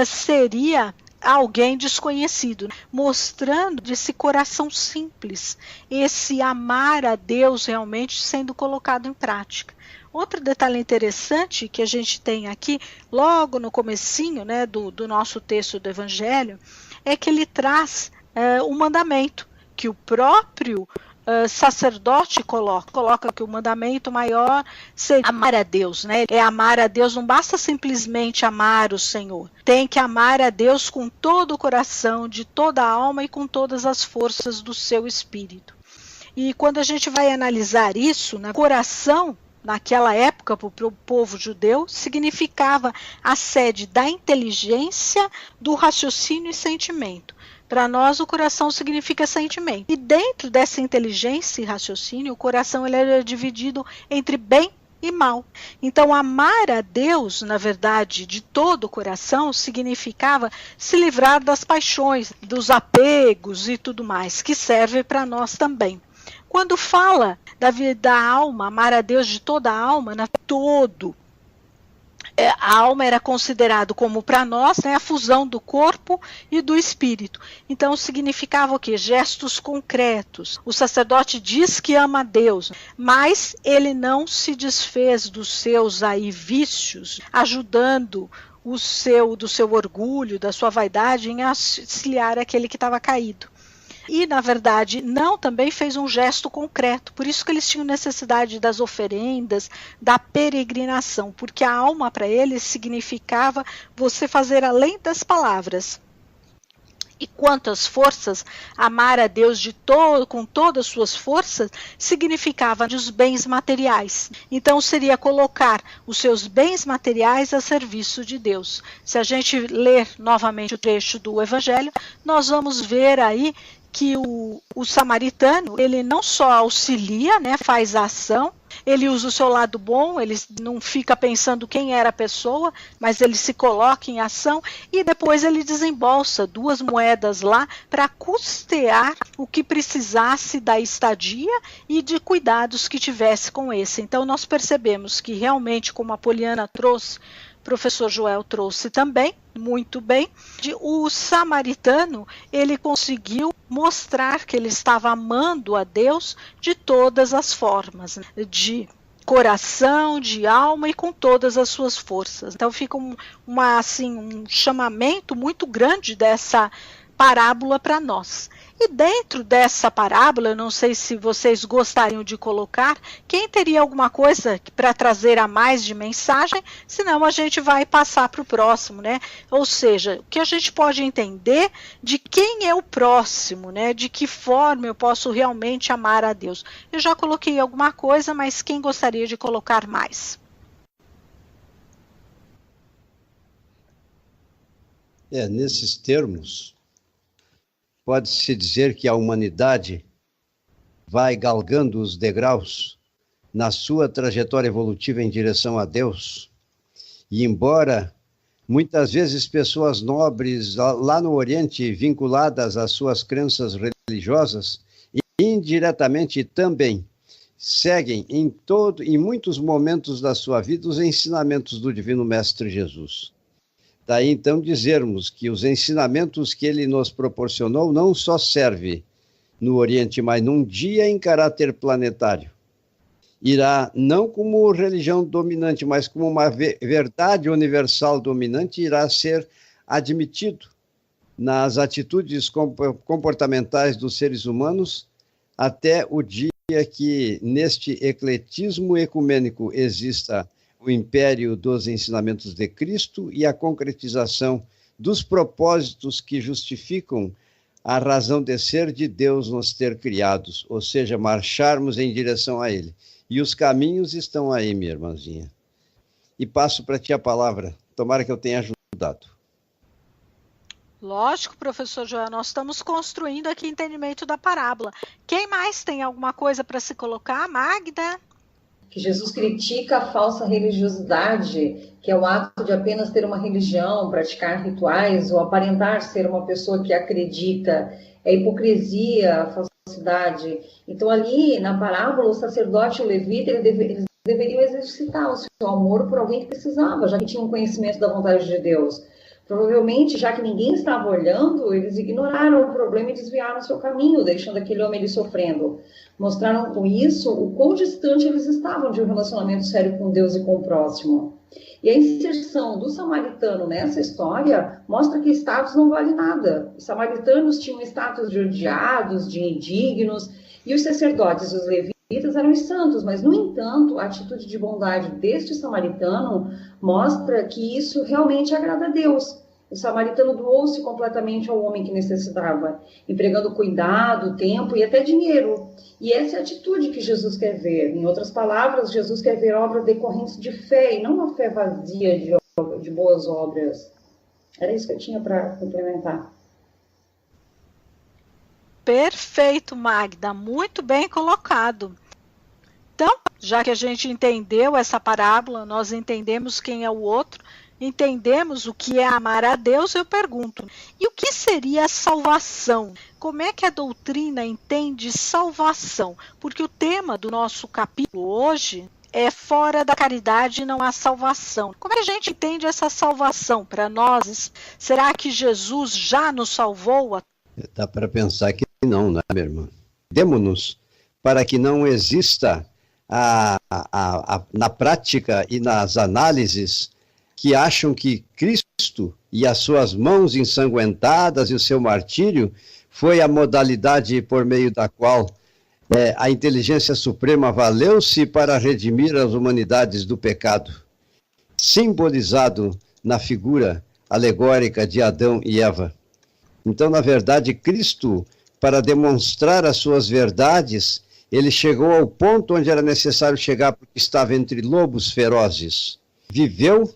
seria alguém desconhecido, mostrando esse coração simples, esse amar a Deus realmente sendo colocado em prática. Outro detalhe interessante que a gente tem aqui, logo no comecinho, né, do nosso texto do Evangelho, é que ele traz um mandamento que o próprio sacerdote coloca que o mandamento maior seria amar a Deus, né? É amar a Deus, não basta simplesmente amar o Senhor. Tem que amar a Deus com todo o coração, de toda a alma e com todas as forças do seu espírito. E quando a gente vai analisar isso, né, coração, naquela época, para o povo judeu, significava a sede da inteligência, do raciocínio e sentimento. Para nós, o coração significa sentimento. E dentro dessa inteligência e raciocínio, o coração ele é dividido entre bem e mal. Então, amar a Deus, na verdade, de todo o coração, significava se livrar das paixões, dos apegos e tudo mais, que serve para nós também. Quando fala da alma, amar a Deus de toda a alma, a alma era considerado como para nós, né, a fusão do corpo e do espírito. Então significava o quê? Gestos concretos. O sacerdote diz que ama a Deus, mas ele não se desfez dos seus vícios, ajudando do seu orgulho, da sua vaidade em auxiliar aquele que estava caído. E, na verdade, não também fez um gesto concreto. Por isso que eles tinham necessidade das oferendas, da peregrinação, porque a alma para eles significava você fazer além das palavras. E quantas forças, amar a Deus com todas as suas forças, significava os bens materiais. Então seria colocar os seus bens materiais a serviço de Deus. Se a gente ler novamente o trecho do Evangelho, nós vamos ver aí que o samaritano, ele não só auxilia, né, faz a ação, ele usa o seu lado bom, ele não fica pensando quem era a pessoa, mas ele se coloca em ação e depois ele desembolsa 2 moedas lá para custear o que precisasse da estadia e de cuidados que tivesse com esse. Então nós percebemos que realmente, como a Poliana trouxe, o professor Joel trouxe também, muito bem, o samaritano, ele conseguiu mostrar que ele estava amando a Deus de todas as formas, de coração, de alma e com todas as suas forças. Então fica um chamamento muito grande dessa parábola para nós. E dentro dessa parábola, eu não sei se vocês gostariam de colocar, quem teria alguma coisa para trazer a mais de mensagem, senão a gente vai passar para o próximo, né? Ou seja, o que a gente pode entender de quem é o próximo, né? De que forma eu posso realmente amar a Deus. Eu já coloquei alguma coisa, mas quem gostaria de colocar mais? Nesses termos, pode-se dizer que a humanidade vai galgando os degraus na sua trajetória evolutiva em direção a Deus. E embora muitas vezes pessoas nobres lá no Oriente, vinculadas às suas crenças religiosas, indiretamente também seguem em muitos momentos da sua vida os ensinamentos do Divino Mestre Jesus. Daí, então, dizermos que os ensinamentos que ele nos proporcionou não só servem no Oriente, mas num dia em caráter planetário. Irá, não como religião dominante, mas como uma verdade universal dominante, irá ser admitido nas atitudes comportamentais dos seres humanos até o dia que, neste ecletismo ecumênico, exista o império dos ensinamentos de Cristo e a concretização dos propósitos que justificam a razão de ser de Deus nos ter criados, ou seja, marcharmos em direção a Ele. E os caminhos estão aí, minha irmãzinha. E passo para ti a palavra. Tomara que eu tenha ajudado. Lógico, professor Joel, nós estamos construindo aqui entendimento da parábola. Quem mais tem alguma coisa para se colocar? Magda? Que Jesus critica a falsa religiosidade, que é o ato de apenas ter uma religião, praticar rituais ou aparentar ser uma pessoa que acredita. É hipocrisia, a falsidade. Então ali, na parábola, o sacerdote e o levita, eles deveriam exercitar o seu amor por alguém que precisava, já que tinham conhecimento da vontade de Deus. Provavelmente, já que ninguém estava olhando, eles ignoraram o problema e desviaram o seu caminho, deixando aquele homem ali sofrendo. Mostraram com isso o quão distante eles estavam de um relacionamento sério com Deus e com o próximo. E a inserção do samaritano nessa história mostra que status não vale nada. Os samaritanos tinham status de odiados, de indignos, e os sacerdotes e os levitas eram os santos, mas, no entanto, a atitude de bondade deste samaritano mostra que isso realmente agrada a Deus. O samaritano doou-se completamente ao homem que necessitava, empregando cuidado, tempo e até dinheiro. E essa é a atitude que Jesus quer ver. Em outras palavras, Jesus quer ver obras decorrentes de fé e não uma fé vazia de boas obras. Era isso que eu tinha para complementar. Perfeito, Magda, muito bem colocado. Então, já que a gente entendeu essa parábola, nós entendemos quem é o outro, entendemos o que é amar a Deus, eu pergunto, e o que seria a salvação? Como é que a doutrina entende salvação? Porque o tema do nosso capítulo hoje é fora da caridade não há salvação. Como é que a gente entende essa salvação para nós? Será que Jesus já nos salvou? Dá para pensar que não, né, minha irmã? Demo-nos para que não exista na prática e nas análises que acham que Cristo e as suas mãos ensanguentadas e o seu martírio foi a modalidade por meio da qual a inteligência suprema valeu-se para redimir as humanidades do pecado, simbolizado na figura alegórica de Adão e Eva. Então, na verdade, Cristo, para demonstrar as suas verdades, ele chegou ao ponto onde era necessário chegar porque estava entre lobos ferozes. Viveu,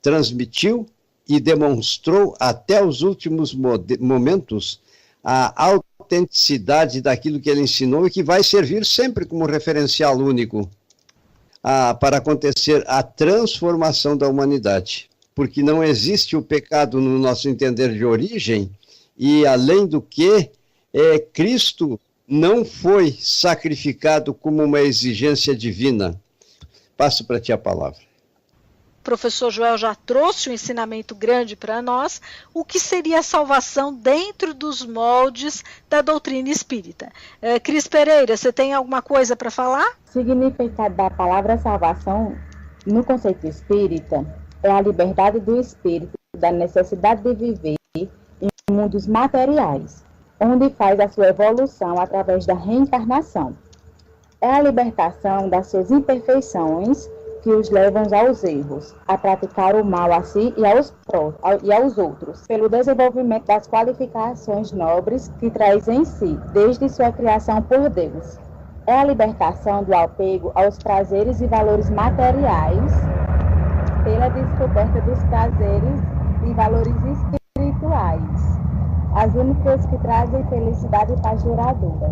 transmitiu e demonstrou até os últimos momentos a autenticidade daquilo que ele ensinou e que vai servir sempre como referencial único para acontecer a transformação da humanidade. Porque não existe o pecado no nosso entender de origem e, além do que, Cristo não foi sacrificado como uma exigência divina. Passo para ti a palavra. O professor Joel já trouxe um ensinamento grande para nós, o que seria a salvação dentro dos moldes da doutrina espírita. Cris Pereira, você tem alguma coisa para falar? O significado da palavra salvação, no conceito espírita, é a liberdade do espírito da necessidade de viver em mundos materiais, onde faz a sua evolução através da reencarnação. É a libertação das suas imperfeições que os levam aos erros, a praticar o mal a si e aos outros, pelo desenvolvimento das qualificações nobres que traz em si, desde sua criação por Deus. É a libertação do apego aos prazeres e valores materiais, pela descoberta dos prazeres e valores espirituais, as únicas que trazem felicidade e paz duradoura.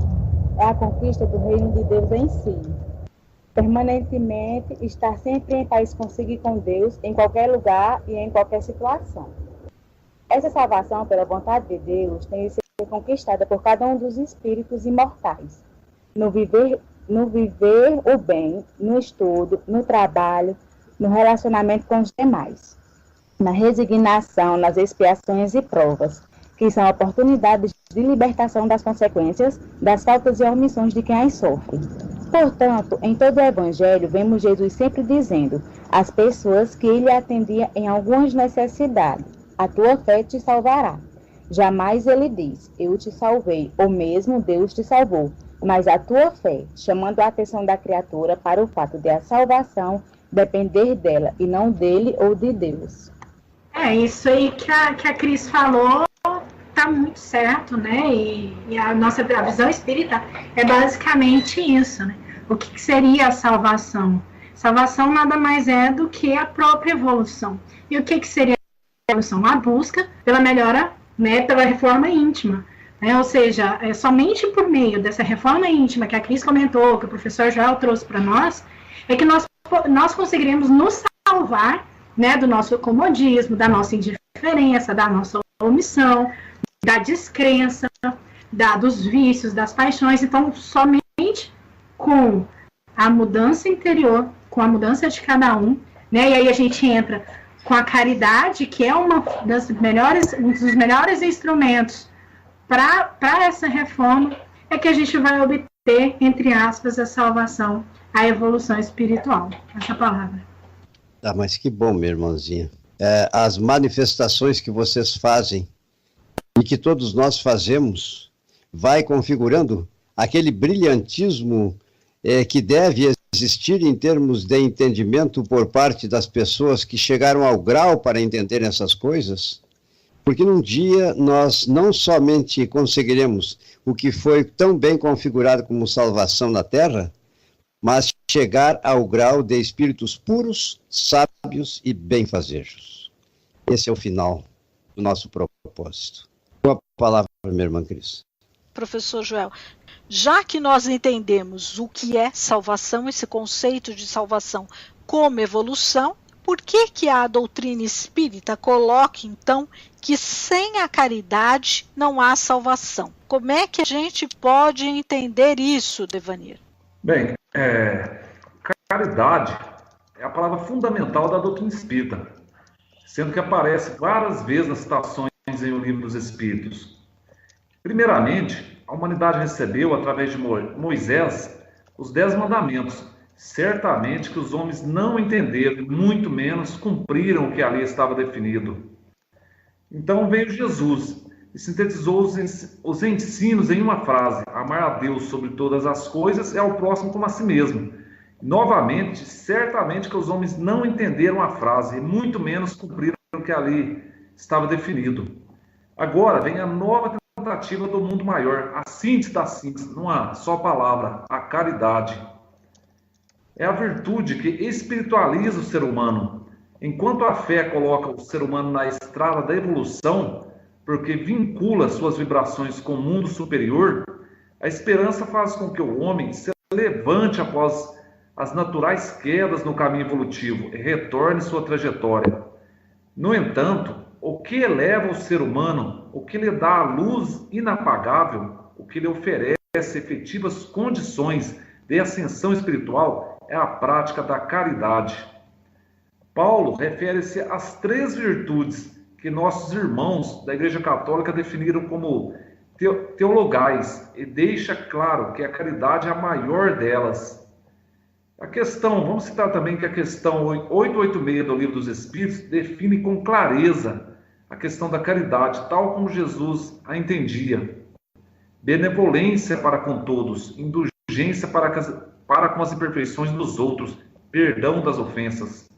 É a conquista do reino de Deus em si. Permanentemente estar sempre em paz consigo e com Deus, em qualquer lugar e em qualquer situação. Essa salvação, pela vontade de Deus, tem de ser conquistada por cada um dos espíritos imortais. No viver o bem, no estudo, no trabalho, no relacionamento com os demais, na resignação, nas expiações e provas, que são oportunidades de libertação das consequências das faltas e omissões de quem as sofre. Portanto, em todo o Evangelho, vemos Jesus sempre dizendo às pessoas que ele atendia em algumas necessidades: a tua fé te salvará. Jamais ele diz: eu te salvei, ou mesmo Deus te salvou, mas a tua fé, chamando a atenção da criatura para o fato de a salvação depender dela e não dele ou de Deus. Isso aí que a Cris falou está muito certo, né? E a visão espírita é basicamente isso, né? O que seria a salvação? Salvação nada mais é do que a própria evolução. E o que seria a evolução? A busca pela melhora, né? Pela reforma íntima. Né? Ou seja, é somente por meio dessa reforma íntima que a Cris comentou, que o professor Joel trouxe para nós, é que nós conseguiremos nos salvar, né, do nosso comodismo, da nossa indiferença, da nossa omissão, da descrença, dos vícios, das paixões. Então, somente com a mudança interior, com a mudança de cada um, né, e aí a gente entra com a caridade, que é um dos melhores instrumentos para essa reforma, é que a gente vai obter, entre aspas, a salvação, a evolução espiritual. Essa palavra. Ah, mas que bom, minha irmãzinha. As manifestações que vocês fazem e que todos nós fazemos vai configurando aquele brilhantismo que deve existir em termos de entendimento por parte das pessoas que chegaram ao grau para entender essas coisas, porque num dia nós não somente conseguiremos o que foi tão bem configurado como salvação na Terra, mas chegar ao grau de espíritos puros, sábios e benfazejos. Esse é o final do nosso propósito. Com a palavra, minha irmã Cris. Professor Joel, já que nós entendemos o que é salvação, esse conceito de salvação como evolução, por que a doutrina espírita coloca, então, que sem a caridade não há salvação? Como é que a gente pode entender isso, Devanir? Bem, caridade é a palavra fundamental da doutrina espírita, sendo que aparece várias vezes nas citações em O Livro dos Espíritos. Primeiramente, a humanidade recebeu, através de Moisés, os 10 mandamentos. Certamente que os homens não entenderam, muito menos cumpriram o que ali estava definido. Então veio Jesus e sintetizou os ensinos em uma frase: amar a Deus sobre todas as coisas e ao próximo como a si mesmo. Novamente, certamente que os homens não entenderam a frase e muito menos cumpriram o que ali estava definido. Agora vem a nova tentativa do mundo maior, a síntese da síntese, numa só palavra: a caridade. É a virtude que espiritualiza o ser humano. Enquanto a fé coloca o ser humano na estrada da evolução, porque vincula suas vibrações com o mundo superior, a esperança faz com que o homem se levante após as naturais quedas no caminho evolutivo e retorne sua trajetória. No entanto, o que eleva o ser humano, o que lhe dá a luz inapagável, o que lhe oferece efetivas condições de ascensão espiritual, é a prática da caridade. Paulo refere-se às 3 virtudes que nossos irmãos da Igreja Católica definiram como teologais e deixa claro que a caridade é a maior delas. Vamos citar também que a questão 886 do Livro dos Espíritos define com clareza a questão da caridade, tal como Jesus a entendia. Benevolência para com todos, indulgência para com as imperfeições dos outros, perdão das ofensas.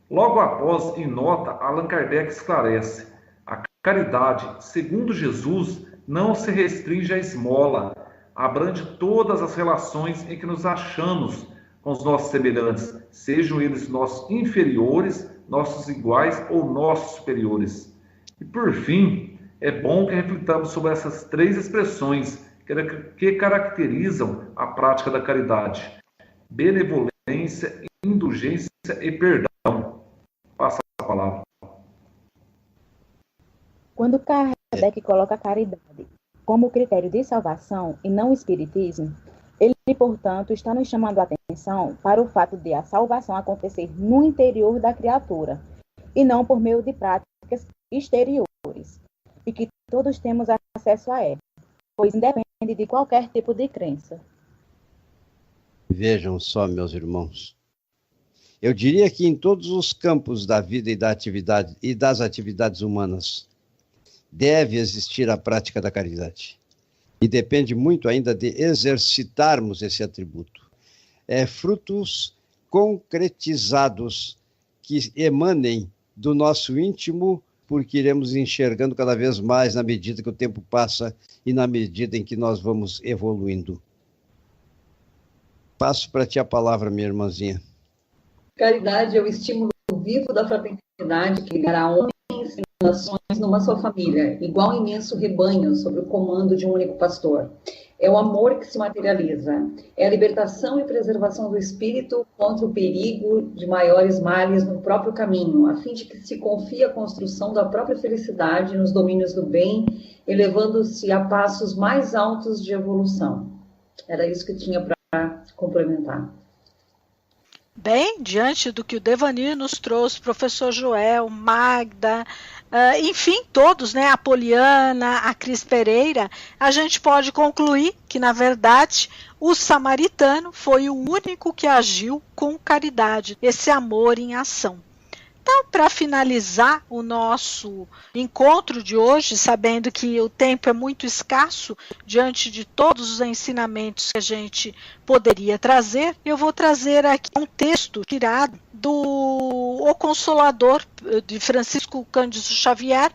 Logo após, em nota, Allan Kardec esclarece: a caridade, segundo Jesus, não se restringe à esmola, abrange todas as relações em que nos achamos com os nossos semelhantes, sejam eles nossos inferiores, nossos iguais ou nossos superiores. E por fim, é bom que reflitamos sobre essas 3 expressões que caracterizam a prática da caridade: benevolência, indulgência e perdão. Passa a palavra. Quando Kardec coloca a caridade como critério de salvação e não o espiritismo, ele, portanto, está nos chamando a atenção para o fato de a salvação acontecer no interior da criatura e não por meio de práticas exteriores, e que todos temos acesso a ela, pois independe de qualquer tipo de crença. Vejam só, meus irmãos. Eu diria que em todos os campos da vida e das atividades humanas deve existir a prática da caridade. E depende muito ainda de exercitarmos esse atributo. Frutos concretizados que emanem do nosso íntimo porque iremos enxergando cada vez mais na medida que o tempo passa e na medida em que nós vamos evoluindo. Passo para ti a palavra, minha irmãzinha. Caridade é o estímulo vivo da fraternidade que ligará homens e nações numa só família, igual um imenso rebanho sob o comando de um único pastor. É o amor que se materializa. É a libertação e preservação do espírito contra o perigo de maiores males no próprio caminho, a fim de que se confie a construção da própria felicidade nos domínios do bem, elevando-se a passos mais altos de evolução. Era isso que tinha para complementar. Bem, diante do que o Devanir nos trouxe, professor Joel, Magda, enfim, todos, né, a Poliana, a Cris Pereira, a gente pode concluir que, na verdade, o samaritano foi o único que agiu com caridade, esse amor em ação. Então, para finalizar o nosso encontro de hoje, sabendo que o tempo é muito escasso diante de todos os ensinamentos que a gente poderia trazer, eu vou trazer aqui um texto tirado do O Consolador, de Francisco Cândido Xavier,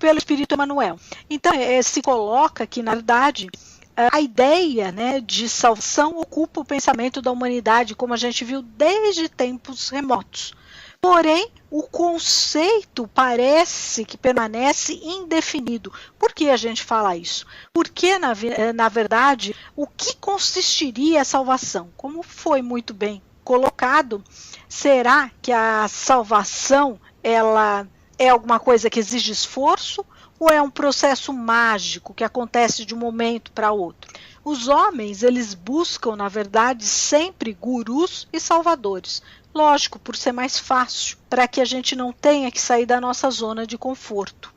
pelo Espírito Emmanuel. Então, se coloca que, na verdade, a ideia, né, de salvação ocupa o pensamento da humanidade, como a gente viu desde tempos remotos. Porém, o conceito parece que permanece indefinido. Por que a gente fala isso? Porque, na verdade, o que consistiria a salvação? Como foi muito bem colocado, será que a salvação ela é alguma coisa que exige esforço ou é um processo mágico que acontece de um momento para outro? Os homens, eles buscam, na verdade, sempre gurus e salvadores. Lógico, por ser mais fácil, para que a gente não tenha que sair da nossa zona de conforto.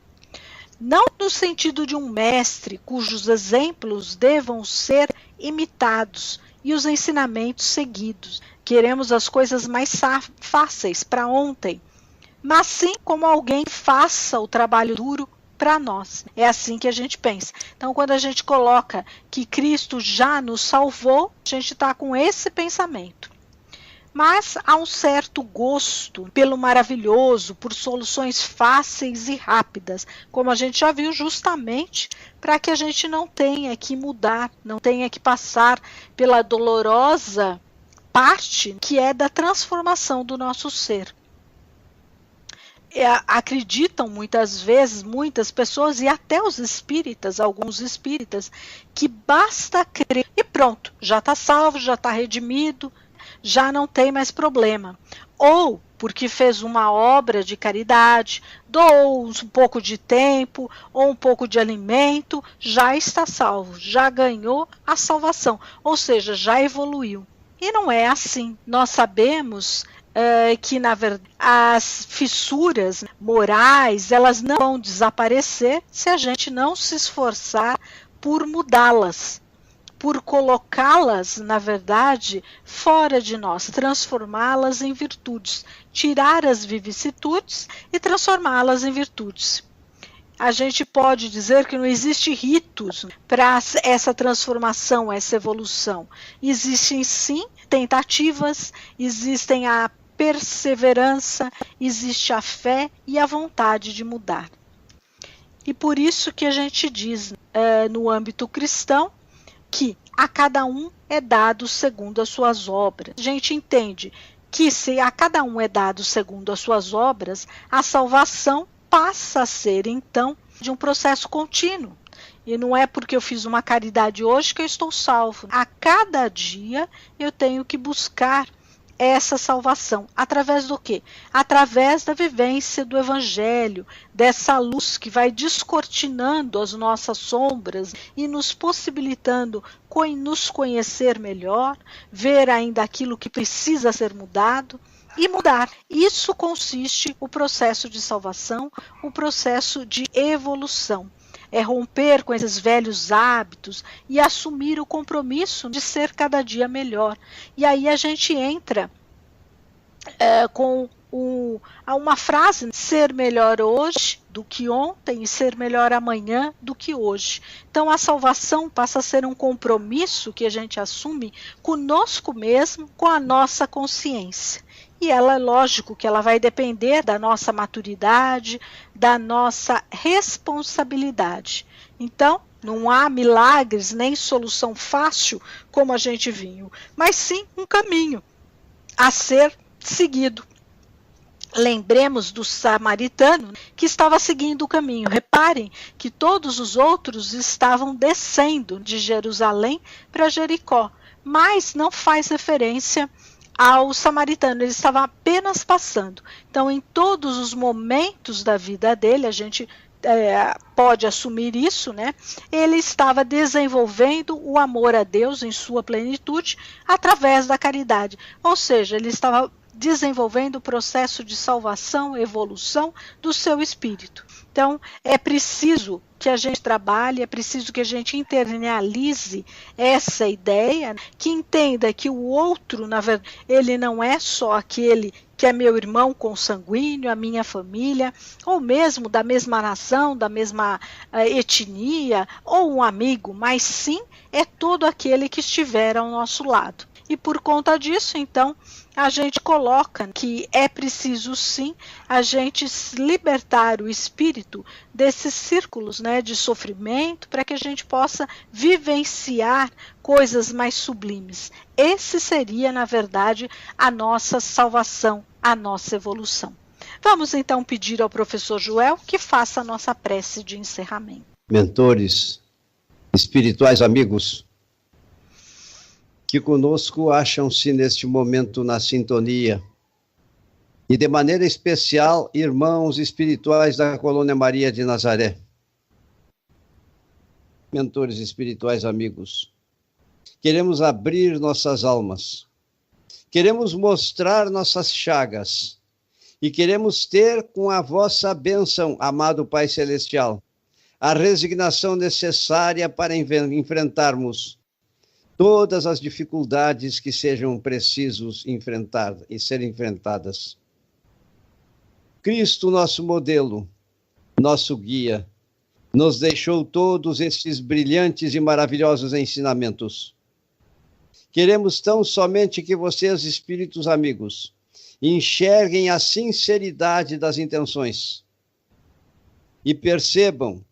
Não no sentido de um mestre cujos exemplos devam ser imitados e os ensinamentos seguidos. Queremos as coisas mais fáceis para ontem, mas sim como alguém faça o trabalho duro para nós. É assim que a gente pensa. Então, quando a gente coloca que Cristo já nos salvou, a gente está com esse pensamento. Mas há um certo gosto pelo maravilhoso, por soluções fáceis e rápidas, como a gente já viu, justamente para que a gente não tenha que mudar, não tenha que passar pela dolorosa parte que é da transformação do nosso ser. Acreditam muitas vezes, muitas pessoas e até os espíritas, alguns espíritas, que basta crer e pronto, já está salvo, já está redimido, já não tem mais problema. Ou porque fez uma obra de caridade, doou um pouco de tempo ou um pouco de alimento, já está salvo, já ganhou a salvação, ou seja, já evoluiu. E não é assim. Nós sabemos que, na verdade, as fissuras morais, elas não vão desaparecer se a gente não se esforçar por mudá-las, por colocá-las, na verdade, fora de nós, transformá-las em virtudes, tirar as vicissitudes e transformá-las em virtudes. A gente pode dizer que não existe ritos para essa transformação, essa evolução. Existem sim tentativas, existem a perseverança, existe a fé e a vontade de mudar. E por isso que a gente diz, no âmbito cristão, que a cada um é dado segundo as suas obras. A gente entende que se a cada um é dado segundo as suas obras, a salvação passa a ser, então, de um processo contínuo. E não é porque eu fiz uma caridade hoje que eu estou salvo. A cada dia eu tenho que buscar essa salvação. Através do quê? Através da vivência do Evangelho, dessa luz que vai descortinando as nossas sombras e nos possibilitando nos conhecer melhor, ver ainda aquilo que precisa ser mudado e mudar. Isso consiste o processo de salvação, o processo de evolução. É romper com esses velhos hábitos e assumir o compromisso de ser cada dia melhor. E aí a gente entra com uma frase: ser melhor hoje do que ontem e ser melhor amanhã do que hoje. Então a salvação passa a ser um compromisso que a gente assume conosco mesmo, com a nossa consciência. E ela, lógico que ela vai depender da nossa maturidade, da nossa responsabilidade. Então, não há milagres nem solução fácil como a gente viu, mas sim um caminho a ser seguido. Lembremos do samaritano que estava seguindo o caminho. Reparem que todos os outros estavam descendo de Jerusalém para Jericó, mas não faz referência ao samaritano, ele estava apenas passando. Então, em todos os momentos da vida dele, a gente pode assumir isso, né? Ele estava desenvolvendo o amor a Deus em sua plenitude através da caridade. Ou seja, ele estava desenvolvendo o processo de salvação, evolução do seu espírito. Então, é preciso que a gente trabalhe, é preciso que a gente internalize essa ideia, que entenda que o outro, na verdade, ele não é só aquele que é meu irmão consanguíneo, a minha família, ou mesmo da mesma nação, da mesma etnia, ou um amigo, mas sim é todo aquele que estiver ao nosso lado. E por conta disso, então, a gente coloca que é preciso sim a gente libertar o espírito desses círculos, né, de sofrimento, para que a gente possa vivenciar coisas mais sublimes. Esse seria, na verdade, a nossa salvação, a nossa evolução. Vamos então pedir ao professor Joel que faça a nossa prece de encerramento. Mentores, espirituais amigos, que conosco acham-se neste momento na sintonia, e de maneira especial, irmãos espirituais da Colônia Maria de Nazaré. Mentores espirituais amigos, queremos abrir nossas almas, queremos mostrar nossas chagas, e queremos ter com a vossa bênção, amado Pai Celestial, a resignação necessária para enfrentarmos todas as dificuldades que sejam precisos enfrentar e serem enfrentadas. Cristo, nosso modelo, nosso guia, nos deixou todos estes brilhantes e maravilhosos ensinamentos. Queremos tão somente que vocês, espíritos amigos, enxerguem a sinceridade das intenções e percebam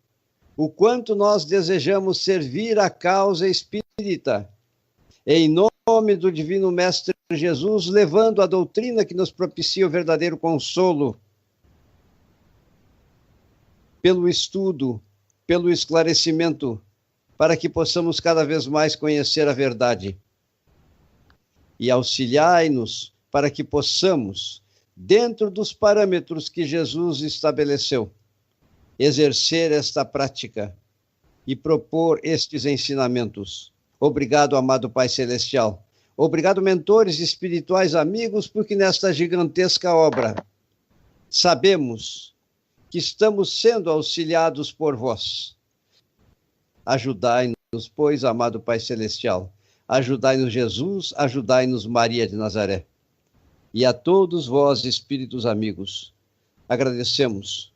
o quanto nós desejamos servir a causa espírita, em nome do Divino Mestre Jesus, levando a doutrina que nos propicia o verdadeiro consolo, pelo estudo, pelo esclarecimento, para que possamos cada vez mais conhecer a verdade. E auxiliai-nos para que possamos, dentro dos parâmetros que Jesus estabeleceu, exercer esta prática e propor estes ensinamentos. Obrigado, amado Pai Celestial. Obrigado, mentores espirituais amigos, porque nesta gigantesca obra sabemos que estamos sendo auxiliados por vós. Ajudai-nos, pois, amado Pai Celestial. Ajudai-nos, Jesus, ajudai-nos, Maria de Nazaré. E a todos vós, espíritos amigos, agradecemos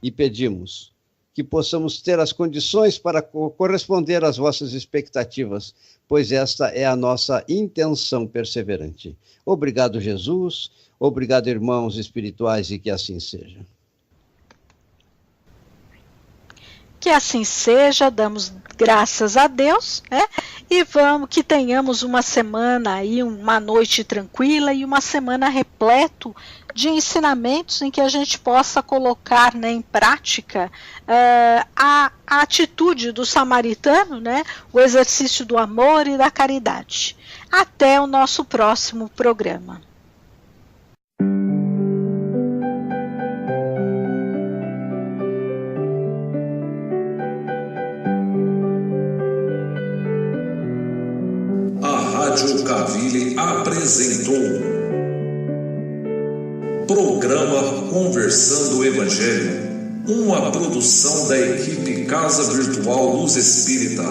e pedimos que possamos ter as condições para corresponder às vossas expectativas, pois esta é a nossa intenção perseverante. Obrigado, Jesus. Obrigado, irmãos espirituais, e que assim seja. Que assim seja, damos graças a Deus, né? E vamos que tenhamos uma semana aí, uma noite tranquila e uma semana repleto de ensinamentos em que a gente possa colocar, né, em prática a atitude do samaritano, né? O exercício do amor e da caridade. Até o nosso próximo programa. Rádio Cavile apresentou Programa Conversando o Evangelho, uma produção da equipe Casa Virtual Luz Espírita.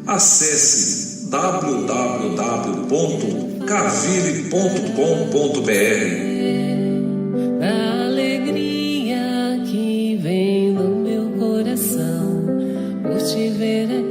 Acesse www.cavile.com.br. A alegria que vem no meu coração por te ver